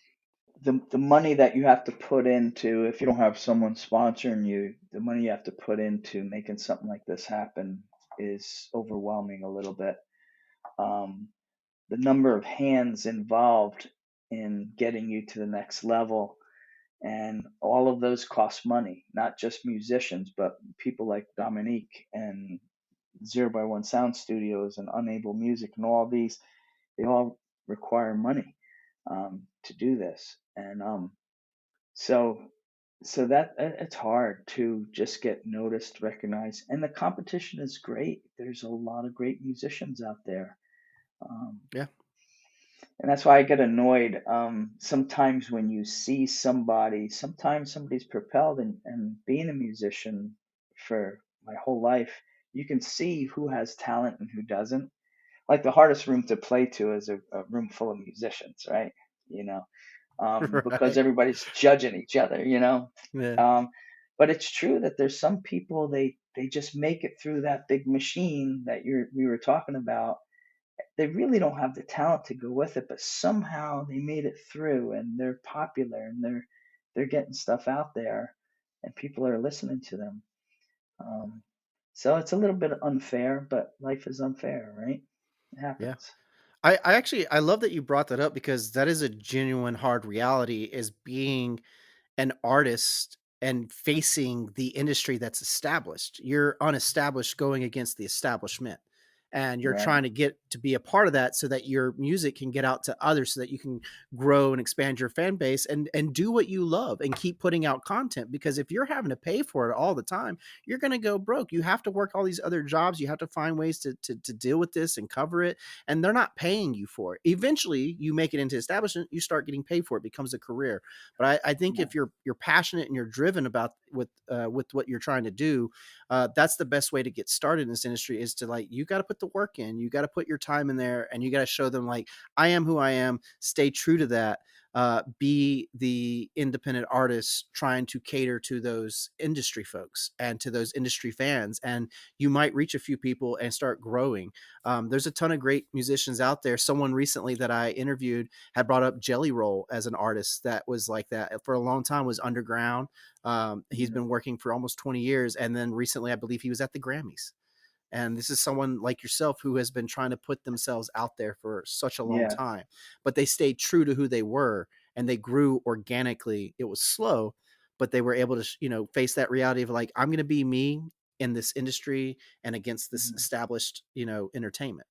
the money that you have to put into, if you don't have someone sponsoring you, the money you have to put into making something like this happen is overwhelming a little bit. Um, the number of hands involved in getting you to the next level, and all of those cost money, not just musicians, but people like Dominique and 0 by 1 Sound Studios and Unable Music and all these, they all require money to do this. And so that it's hard to just get noticed, recognized, and the competition is great. There's a lot of great musicians out there. Um, Yeah. and that's why I get annoyed sometimes when you see sometimes somebody's propelled, and being a musician for my whole life, you can see who has talent and who doesn't. Like the hardest room to play to is a room full of musicians, right? You know, because Right. everybody's judging each other, Yeah. Um, but it's true that there's some people, they just make it through that big machine that we were talking about. They really don't have the talent to go with it, but somehow they made it through, and they're popular, and they're getting stuff out there, and people are listening to them. Um, so it's a little bit unfair, but life is unfair, right? It Yeah. happens. I love that you brought that up, because that is a genuine hard reality, is being an artist and facing the industry that's established. You're unestablished going against the establishment. And you're Right. trying to get to be a part of that so that your music can get out to others, so that you can grow and expand your fan base and do what you love and keep putting out content. Because if you're having to pay for it all the time, you're going to go broke. You have to work all these other jobs. You have to find ways to deal with this and cover it. And they're not paying you for it. Eventually you make it into establishment, you start getting paid for it, it becomes a career. But I think Yeah. if you're passionate and you're driven about with what you're trying to do, that's the best way to get started in this industry, is to, like, you got to put the work in, you got to put your time in there, and you got to show them, like, I am who I am. Stay true to that. Be the independent artist trying to cater to those industry folks and to those industry fans, and you might reach a few people and start growing. There's a ton of great musicians out there. Someone recently that I interviewed had brought up Jelly Roll as an artist that was like that for a long time, was underground. He's Mhm. been working for almost 20 years. And then recently, I believe he was at the Grammys. And this is someone like yourself who has been trying to put themselves out there for such a long Yeah. time, but they stayed true to who they were, and they grew organically. It was slow, but they were able to, face that reality of, like, I'm going to be me in this industry and against this Mhm. established, entertainment.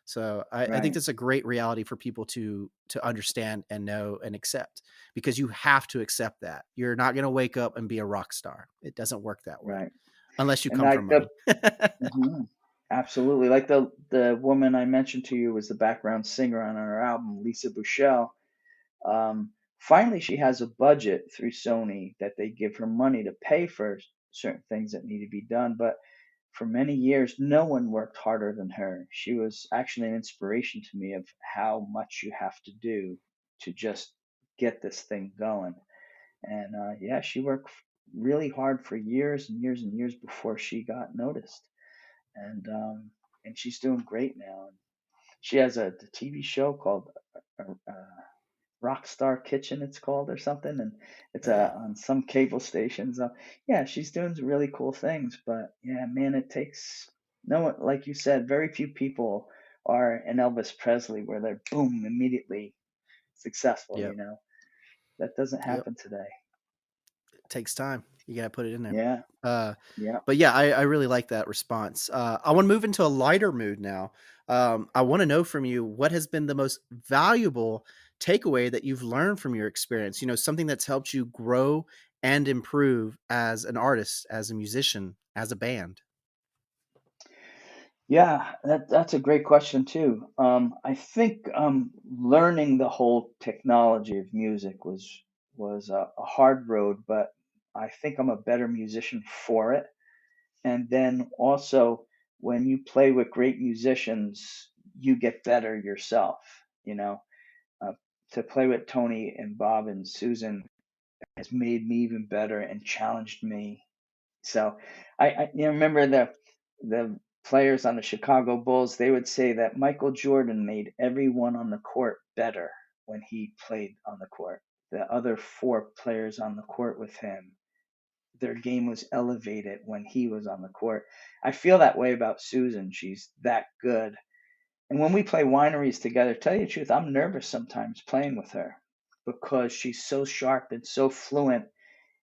So I think Right. that's a great reality for people to understand and know and accept, because you have to accept that. You're not going to wake up and be a rock star. It doesn't work that way Right. unless you And come from like the money. mhm, absolutely, like the woman I mentioned to you was the background singer on our album, Lisa Bouchel. Finally, she has a budget through Sony that they give her money to pay for certain things that need to be done. But for many years, no one worked harder than her. She was actually an inspiration to me of how much you have to do to just get this thing going. And yeah, she worked really hard for years and years and years before she got noticed. And she's doing great now. She has a TV show called Rockstar Kitchen, it's called, or something, and it's Yeah. on some cable stations. Yeah, she's doing some really cool things, but yeah, man, it takes no one, like you said, very few people are an Elvis Presley where they're boom immediately successful. Yep. That doesn't Yep. happen today. It takes time. You got to put it in there. Yeah, Uh, yeah. but yeah, I really like that response. I want to move into a lighter mood now. I want to know from you, what has been the most valuable takeaway that you've learned from your experience? Something that's helped you grow and improve as an artist, as a musician, as a band. Yeah, that's a great question too. I think learning the whole technology of music was a hard road, but I think I'm a better musician for it. And then also, when you play with great musicians, you get better yourself. You know, uh, to play with Tony and Bob and Susan has made me even better and challenged me. So remember the players on the Chicago Bulls, they would say that Michael Jordan made everyone on the court better when he played on the court. The other four players on the court with him, their game was elevated when he was on the court. I feel that way about Susan. She's that good. And when we play wineries together, tell you the truth, I'm nervous sometimes playing with her because she's so sharp and so fluent,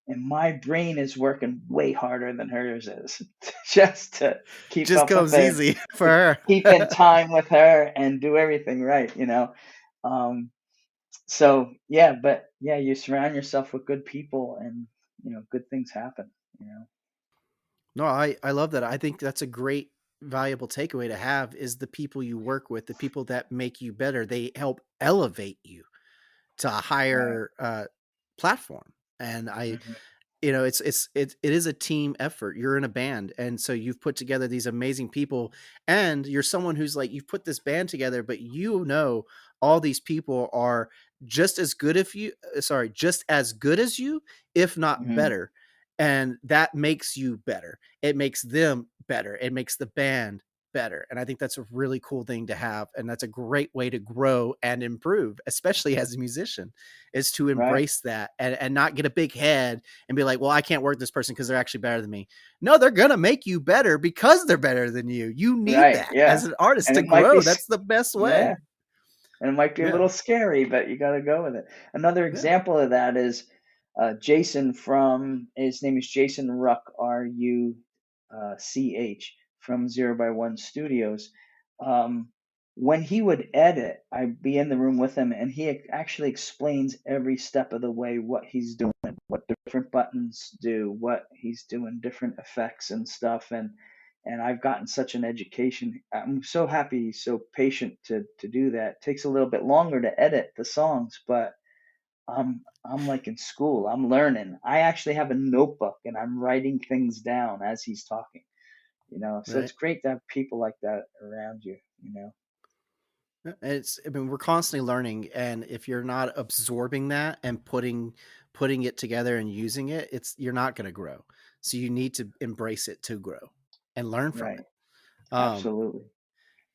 and my brain is working way harder than hers is just to keep Just up with comes her, easy for to her. keep in time with her and do everything right. um so yeah, but yeah, you surround yourself with good people, and good things happen. No, I love that. I think that's a great valuable takeaway to have, is the people you work with, the people that make you better. They help elevate you to a Right. higher platform. And Hmm. it is a team effort. You're in a band, and so you've put together these amazing people, and you're someone who's like, you've put this band together, but all these people are just as good, just as good as you, if not Hmm. better. And that makes you better. It makes them better. It makes the band better. And I think that's a really cool thing to have. And that's a great way to grow and improve, especially as a musician, is to Right. embrace that, and not get a big head and be like, well, I can't work with this person because they're actually better than me. No, they're going to make you better because they're better than you. You need Right. that Yeah. as an artist And to it might be grow. That's the best yeah, way. and it might be a Yeah. little scary, but you got to go with it. Another Yeah. example of that is Jason, from his name is Jason Ruck, Ruch, from Zero by One Studios. Um, when he would edit, I'd be in the room with him, and he actually explains every step of the way what he's doing, what different buttons do, what he's doing, different effects and stuff. And I've gotten such an education. I'm so happy he's so patient to do that. It takes a little bit longer to edit the songs, but I'm like in school. I'm learning. I actually have a notebook and I'm writing things down as he's talking. So Right. it's great to have people like that around you. I mean, we're constantly learning. And if you're not absorbing that and putting it together and using it, you're not going to grow. So you need to embrace it to grow and learn from Right. it. Um, Absolutely.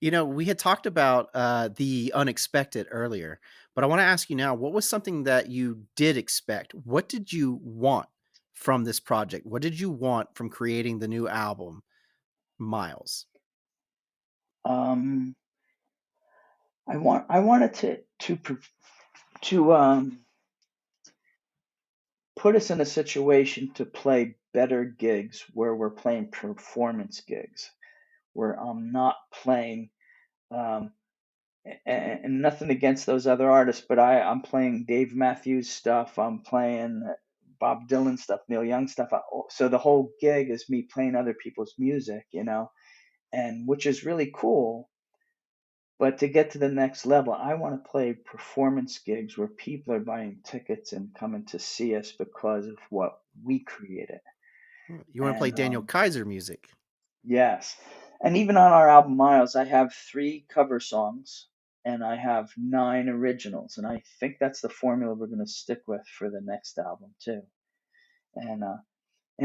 we had talked about the unexpected earlier, but I want to ask you now, what was something that you did expect? What did you want from this project? What did you want from creating the new album, Miles? Um, I wanted to put us in a situation to play better gigs where we're playing performance gigs, where I'm not playing Um, and nothing against those other artists, but I'm playing Dave Matthews stuff. I'm playing Bob Dylan stuff, Neil Young stuff. So the whole gig is me playing other people's music, and which is really cool. But to get to the next level, I want to play performance gigs where people are buying tickets and coming to see us because of what we created. You want to play And Daniel Keiser music? yes. And even on our album Miles, I have 3 cover songs and I have 9 originals. And I think that's the formula we're going to stick with for the next album too. And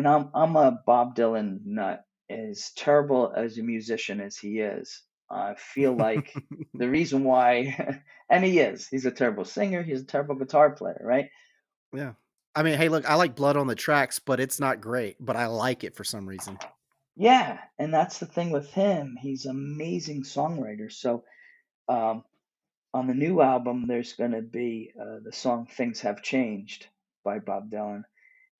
I'm a Bob Dylan nut. As terrible as a musician as he is, I feel like the reason why, and he's a terrible singer, he's a terrible guitar player, right? Yeah. I mean, hey, look, I like Blood on the Tracks, but it's not great, but I like it for some reason. Yeah, and that's the thing with him. He's an amazing songwriter. So um, on the new album, there's going to be the song "Things Have Changed" by Bob Dylan.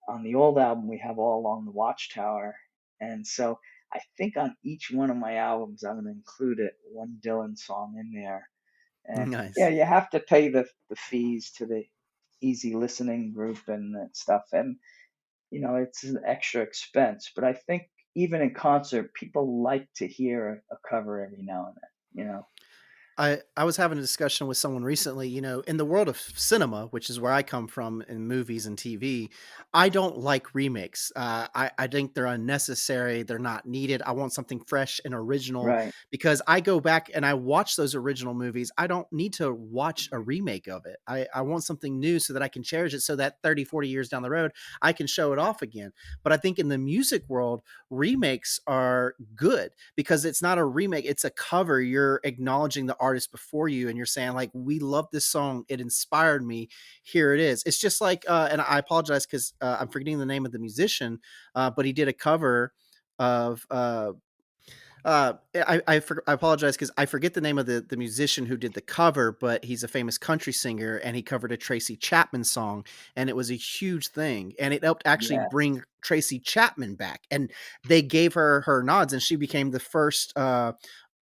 On the old album, we have "All Along the Watchtower," and so I think on each one of my albums, I'm going to include one Dylan song in there. And yeah, Nice. you have to pay the fees to the easy listening group and that stuff, and it's an extra expense. But I think even in concert, people like to hear a cover every now and then. I was having a discussion with someone recently, in the world of cinema, which is where I come from in movies and TV, I don't like remakes. I think they're unnecessary. They're not needed. I want something fresh and original Right. because I go back and I watch those original movies. I don't need to watch a remake of it. I want something new so that I can cherish it so that 30, 40 years down the road, I can show it off again. But I think in the music world, remakes are good because it's not a remake, it's a cover. You're acknowledging the artist before you and you're saying like, we love this song, it inspired me, here it is. It's just like and I apologize because I'm forgetting the name of the musician, but he did a cover of I apologize because I forget the name of the musician who did the cover, but he's a famous country singer and he covered a Tracy Chapman song, and it was a huge thing, and it helped actually Yeah. bring Tracy Chapman back, and they gave her nods, and she became the first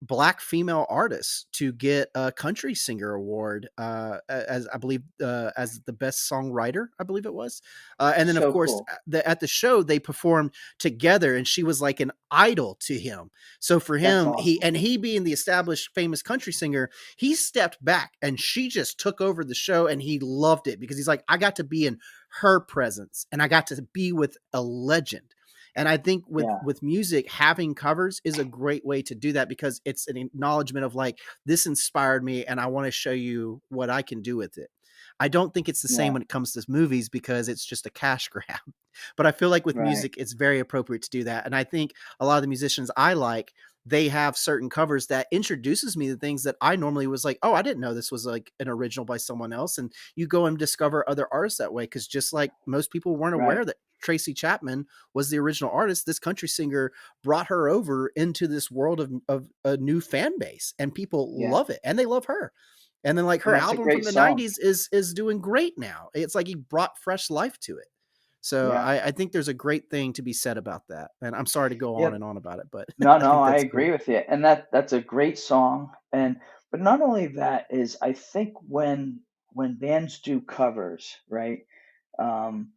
Black female artist to get a country singer award, as I believe, as the best songwriter, I believe it was. And then, of So course, cool. at the show, they performed together, and she was like an idol to him. So for That's him, awesome. he being the established famous country singer, he stepped back, and she just took over the show, and he loved it because he's like, I got to be in her presence, and I got to be with a legend. And I think Yeah. with music, having covers is a great way to do that because it's an acknowledgement of like, this inspired me and I want to show you what I can do with it. I don't think it's the same Yeah. when it comes to movies because it's just a cash grab. But I feel like with Right. music, it's very appropriate to do that. And I think a lot of the musicians I like, they have certain covers that introduces me to things that I normally was like, oh, I didn't know this was like an original by someone else. And you go and discover other artists that way. Because just like most people weren't Right. aware that Tracy Chapman was the original artist, this country singer brought her over into this world of a new fan base, and people Yeah. love it and they love her. And then like And her that's a album from great the song. 90s is doing great now. It's like he brought fresh life to it. So Yeah. I think there's a great thing to be said about that. And I'm sorry to go on Yeah. and on about it, but No, I no, think I that's cool. agree with you. And that's a great song. And but not only that is I think when bands do covers, right? Um,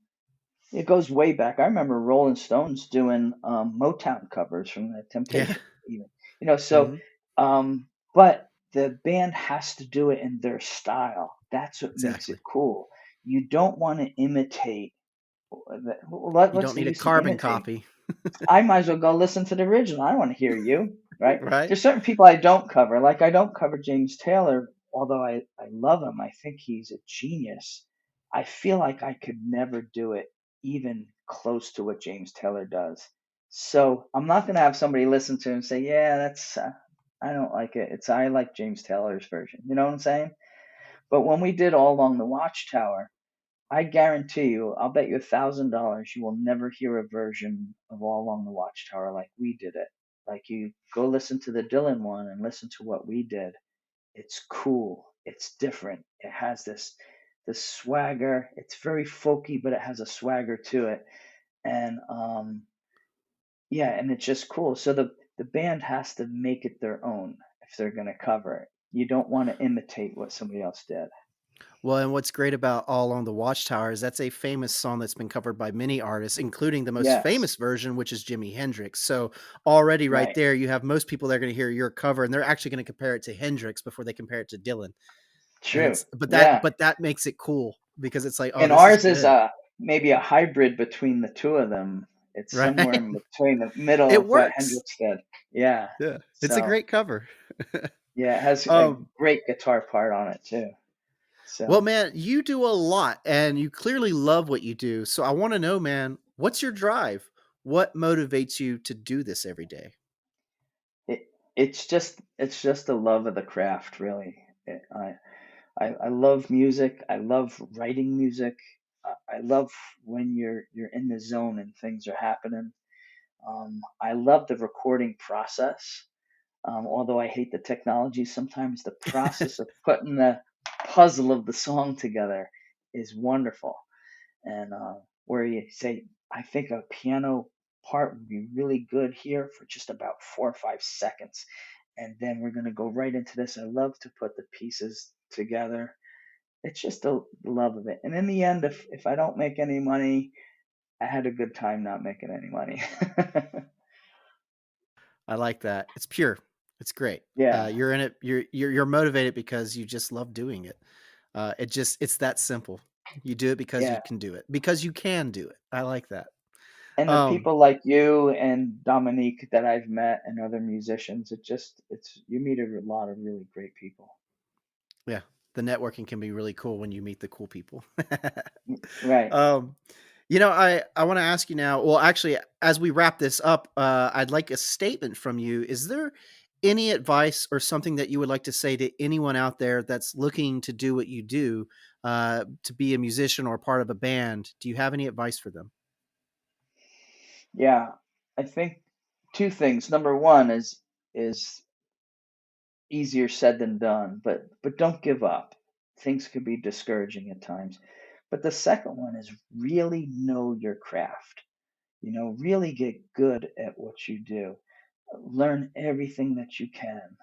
it goes way back. I remember Rolling Stones doing Motown covers from the Yeah. Temptations, even. So Hmm. but the band has to do it in their style. That's what makes it Exactly. cool. You don't want to imitate. You What's don't the need a use in carbon imitating? copy. I might as well go listen to the original. I don't want to hear you, right? Right. There's certain people I don't cover. Like I don't cover James Taylor, although I love him. I think he's a genius. I feel like I could never do it even close to what James Taylor does. So I'm not going to have somebody listen to it and say, yeah, that's, I don't like it. I like James Taylor's version. You know what I'm saying? But when we did All Along the Watchtower, I guarantee you, I'll bet you $1,000 you will never hear a version of All Along the Watchtower like we did it. Like you go listen to the Dylan one and listen to what we did. It's cool. It's different. It has this swagger. It's very folky, but it has a swagger to it. And yeah, and it's just cool. So the band has to make it their own. if they're going to cover it. You don't want to imitate what somebody else did. Well, and what's great about All Along the Watchtower is that's a famous song that's been covered by many artists, including the most Yes, famous version, which is Jimi Hendrix. So already right right. there, you have most people that are going to hear your cover, and they're actually going to compare it to Hendrix before they compare it to Dylan. And True. it's Yeah. but that makes it cool because it's like, oh, And this is ours is good, maybe a hybrid between the two of them. It's somewhere right? in between the middle It of what works. Hendrix did. Yeah. Yeah, it's a So great cover. yeah, it has a um, great guitar part on it too. well, So man, you do a lot, and you clearly love what you do. So I want to know, man, what's your drive? What motivates you to do this every day? it it's just the love of the craft, really. I love music. I love writing music. I love when you're in the zone and things are happening. I love the recording process. Although I hate the technology, sometimes the process of putting the puzzle of the song together is wonderful. And where you say, I think a piano part would be really good here for just about 4 or 5 seconds. And then we're going to go right into this. I love to put the pieces together. It's just the love of it. And in the end, if I don't make any money, I had a good time not making any money. I like that. It's pure. It's great. Yeah, You're in it. You're motivated because you just love doing it. It's that simple. You do it because you yeah. can do it. Because you can do it. I like that. And the Um, people like you and Dominique that I've met and other musicians, it's you meet a lot of really great people. yeah, the networking can be really cool when you meet the cool people. Right. um, I want to ask you now. Well, actually, as we wrap this up, I'd like a statement from you. Is there any advice or something that you would like to say to anyone out there that's looking to do what you do, to be a musician or part of a band? Do you have any advice for them? Yeah. I think two things. Number one is easier said than done, but don't give up. Things can be discouraging at times. But the second one is really know your craft. Really get good at what you do. Learn everything that you can.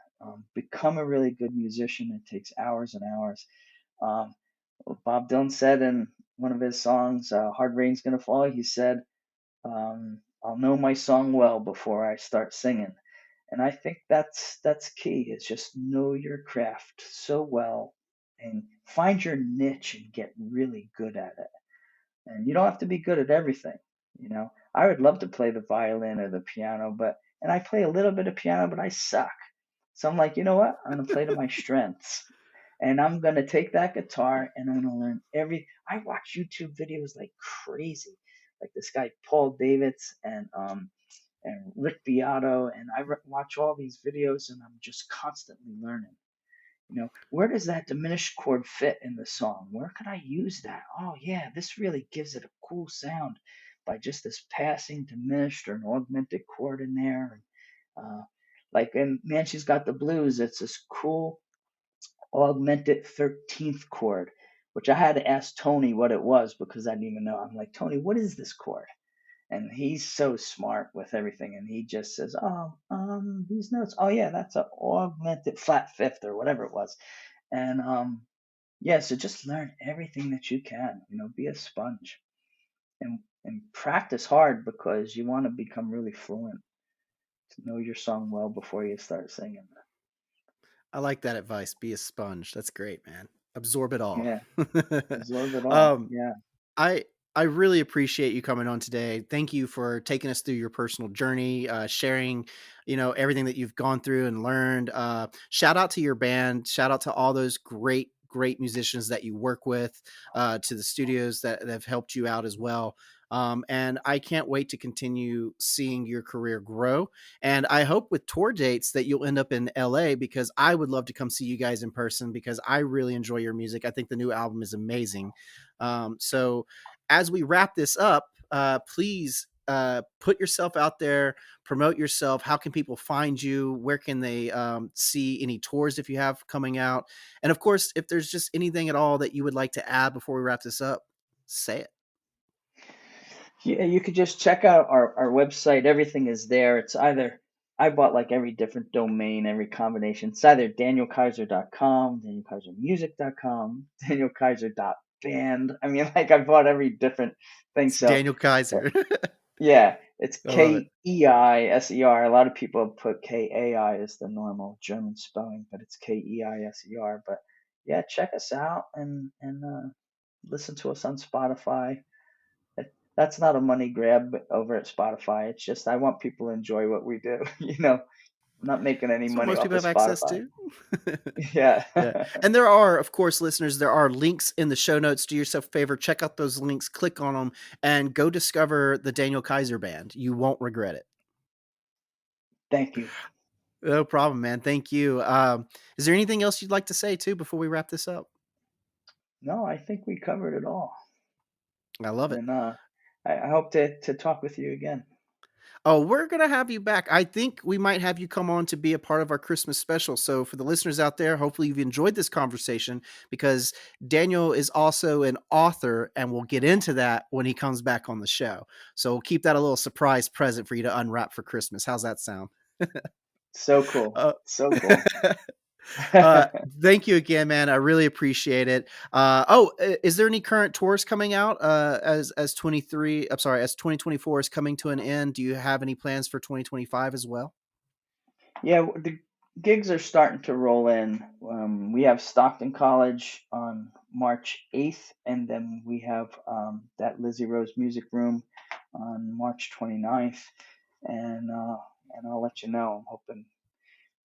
Become a really good musician. It takes hours and hours. Um, Bob Dylan said in one of his songs, "Hard Rain's Gonna Fall." He said, "I'll know my song well before I start singing." And I think that's key. Is just know your craft so well and find your niche and get really good at it. And you don't have to be good at everything. I would love to play the violin or the piano, and I play a little bit of piano, but I suck. So I'm like, you know what? I'm gonna play to my strengths. And I'm gonna take that guitar and I'm gonna learn I watch YouTube videos like crazy. Like this guy Paul Davids and Rick Beato, and watch all these videos and I'm just constantly learning. Where does that diminished chord fit in the song? Where could I use that? Oh, yeah, this really gives it a cool sound by just this passing diminished or an augmented chord in there. Uh, like in Man, She's Got the Blues, it's this cool augmented 13th chord, which I had to ask Tony what it was because I didn't even know. I'm like, Tony, what is this chord? And he's so smart with everything, and he just says, "Oh, these notes. Oh yeah, that's an augmented flat fifth or whatever it was." And yeah, so just learn everything that you can. Be a sponge and practice hard because you want to become really fluent to know your song well before you start singing. I like that advice. Be a sponge. That's great, man. Absorb it all. Yeah, absorb it all. um, Yeah, I I really appreciate you coming on today. Thank you for taking us through your personal journey, sharing, everything that you've gone through and learned. Shout out to your band. Shout out to all those great musicians that you work with, to the studios that have helped you out as well. And I can't wait to continue seeing your career grow. And I hope with tour dates that you'll end up in LA because I would love to come see you guys in person because I really enjoy your music. I think the new album is amazing. So as we wrap this up, please put yourself out there, promote yourself. How can people find you? Where can they see any tours if you have coming out? And of course, if there's just anything at all that you would like to add before we wrap this up, say it. yeah. You could just check out our website. Everything is there. It's either I bought like every different domain, every combination. It's either danielkeiser.com, danielkeisermusic.com, danielkeiser.band. I mean, like I bought every different thing. It's So Daniel Kaiser. yeah, it's I love it. Keiser. A lot of people put Kai as the normal German spelling, but it's Keiser. But yeah, check us out and listen to us on Spotify. That's not a money grab over at Spotify. It's just I want people to enjoy what we do. I'm not making any That's what money most off people of have access Spotify. to. Yeah. Yeah. And there are, of course, listeners, there are links in the show notes. Do yourself a favor, check out those links, click on them, and go discover the Daniel Kaiser Band. You won't regret it. Thank you. No problem, man. Thank you. Is there anything else you'd like to say, too, before we wrap this up? No, I think we covered it all. I love it. And I hope to talk with you again. Oh, we're going to have you back. I think we might have you come on to be a part of our Christmas special. So for the listeners out there, hopefully you've enjoyed this conversation, because Daniel is also an author, and we'll get into that when he comes back on the show. So we'll keep that a little surprise present for you to unwrap for Christmas. How's that sound? So cool. Uh, So cool. Thank you again, man. I really appreciate it. Is there any current tours coming out as 2024 is coming to an end? Do you have any plans for 2025 as well? Yeah, the gigs are starting to roll in. We have Stockton College on March 8th, and then we have that Lizzie Rose Music Room on March 29th. And I'll let you know. I'm hoping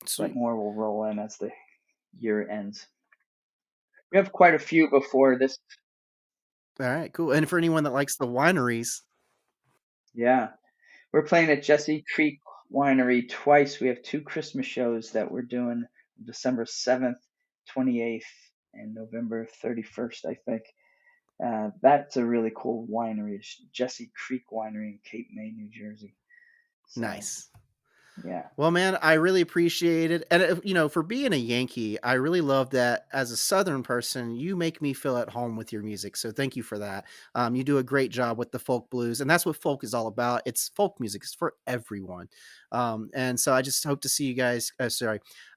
Sweet. that more will roll in as the year ends. We have quite a few before this. All right, cool. And for anyone that likes the wineries, Yeah, we're playing at Jesse Creek Winery twice. We have 2 Christmas shows that we're doing December 7th, 28th, and November 31st, I think. That's a really cool winery. It's Jesse Creek Winery in Cape May, New Jersey. So, nice. yeah. Well, man, I really appreciate it. And, for being a Yankee, I really love that as a Southern person, you make me feel at home with your music. So thank you for that. You do a great job with the folk blues, and that's what folk is all about. It's folk music. It's for everyone. And so I just hope to see you guys.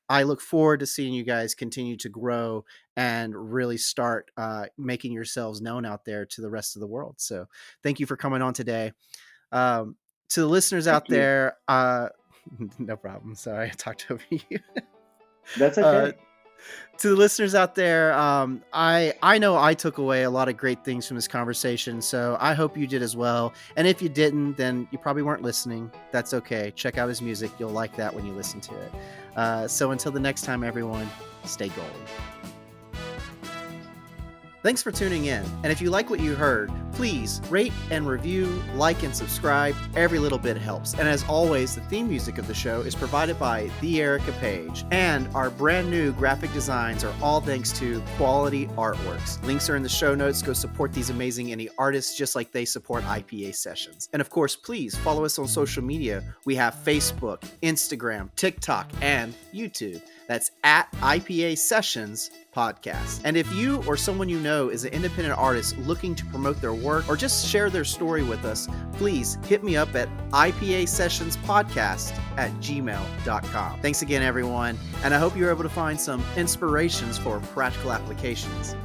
I look forward to seeing you guys continue to grow and really start making yourselves known out there to the rest of the world. So thank you for coming on today. To the listeners out Thank you. there, no problem. Sorry, I talked over you. That's okay. To the listeners out there, I know I took away a lot of great things from this conversation, so I hope you did as well. And if you didn't, then you probably weren't listening. That's okay. Check out his music. You'll like that when you listen to it. So until the next time, everyone, stay golden. Thanks for tuning in. And if you like what you heard, please rate and review, like and subscribe. Every little bit helps. And as always, the theme music of the show is provided by the Ericka page. And our brand new graphic designs are all thanks to Quality Artworks. Links are in the show notes. Go support these amazing indie artists just like they support IPA Sessions. And of course, please follow us on social media. We have Facebook, Instagram, TikTok, and YouTube. That's at IPA Sessions Podcast. And if you or someone you know is an independent artist looking to promote their work or just share their story with us, please hit me up at ipasessionspodcast@gmail.com. Thanks again, everyone. And I hope you're able to find some inspirations for practical applications.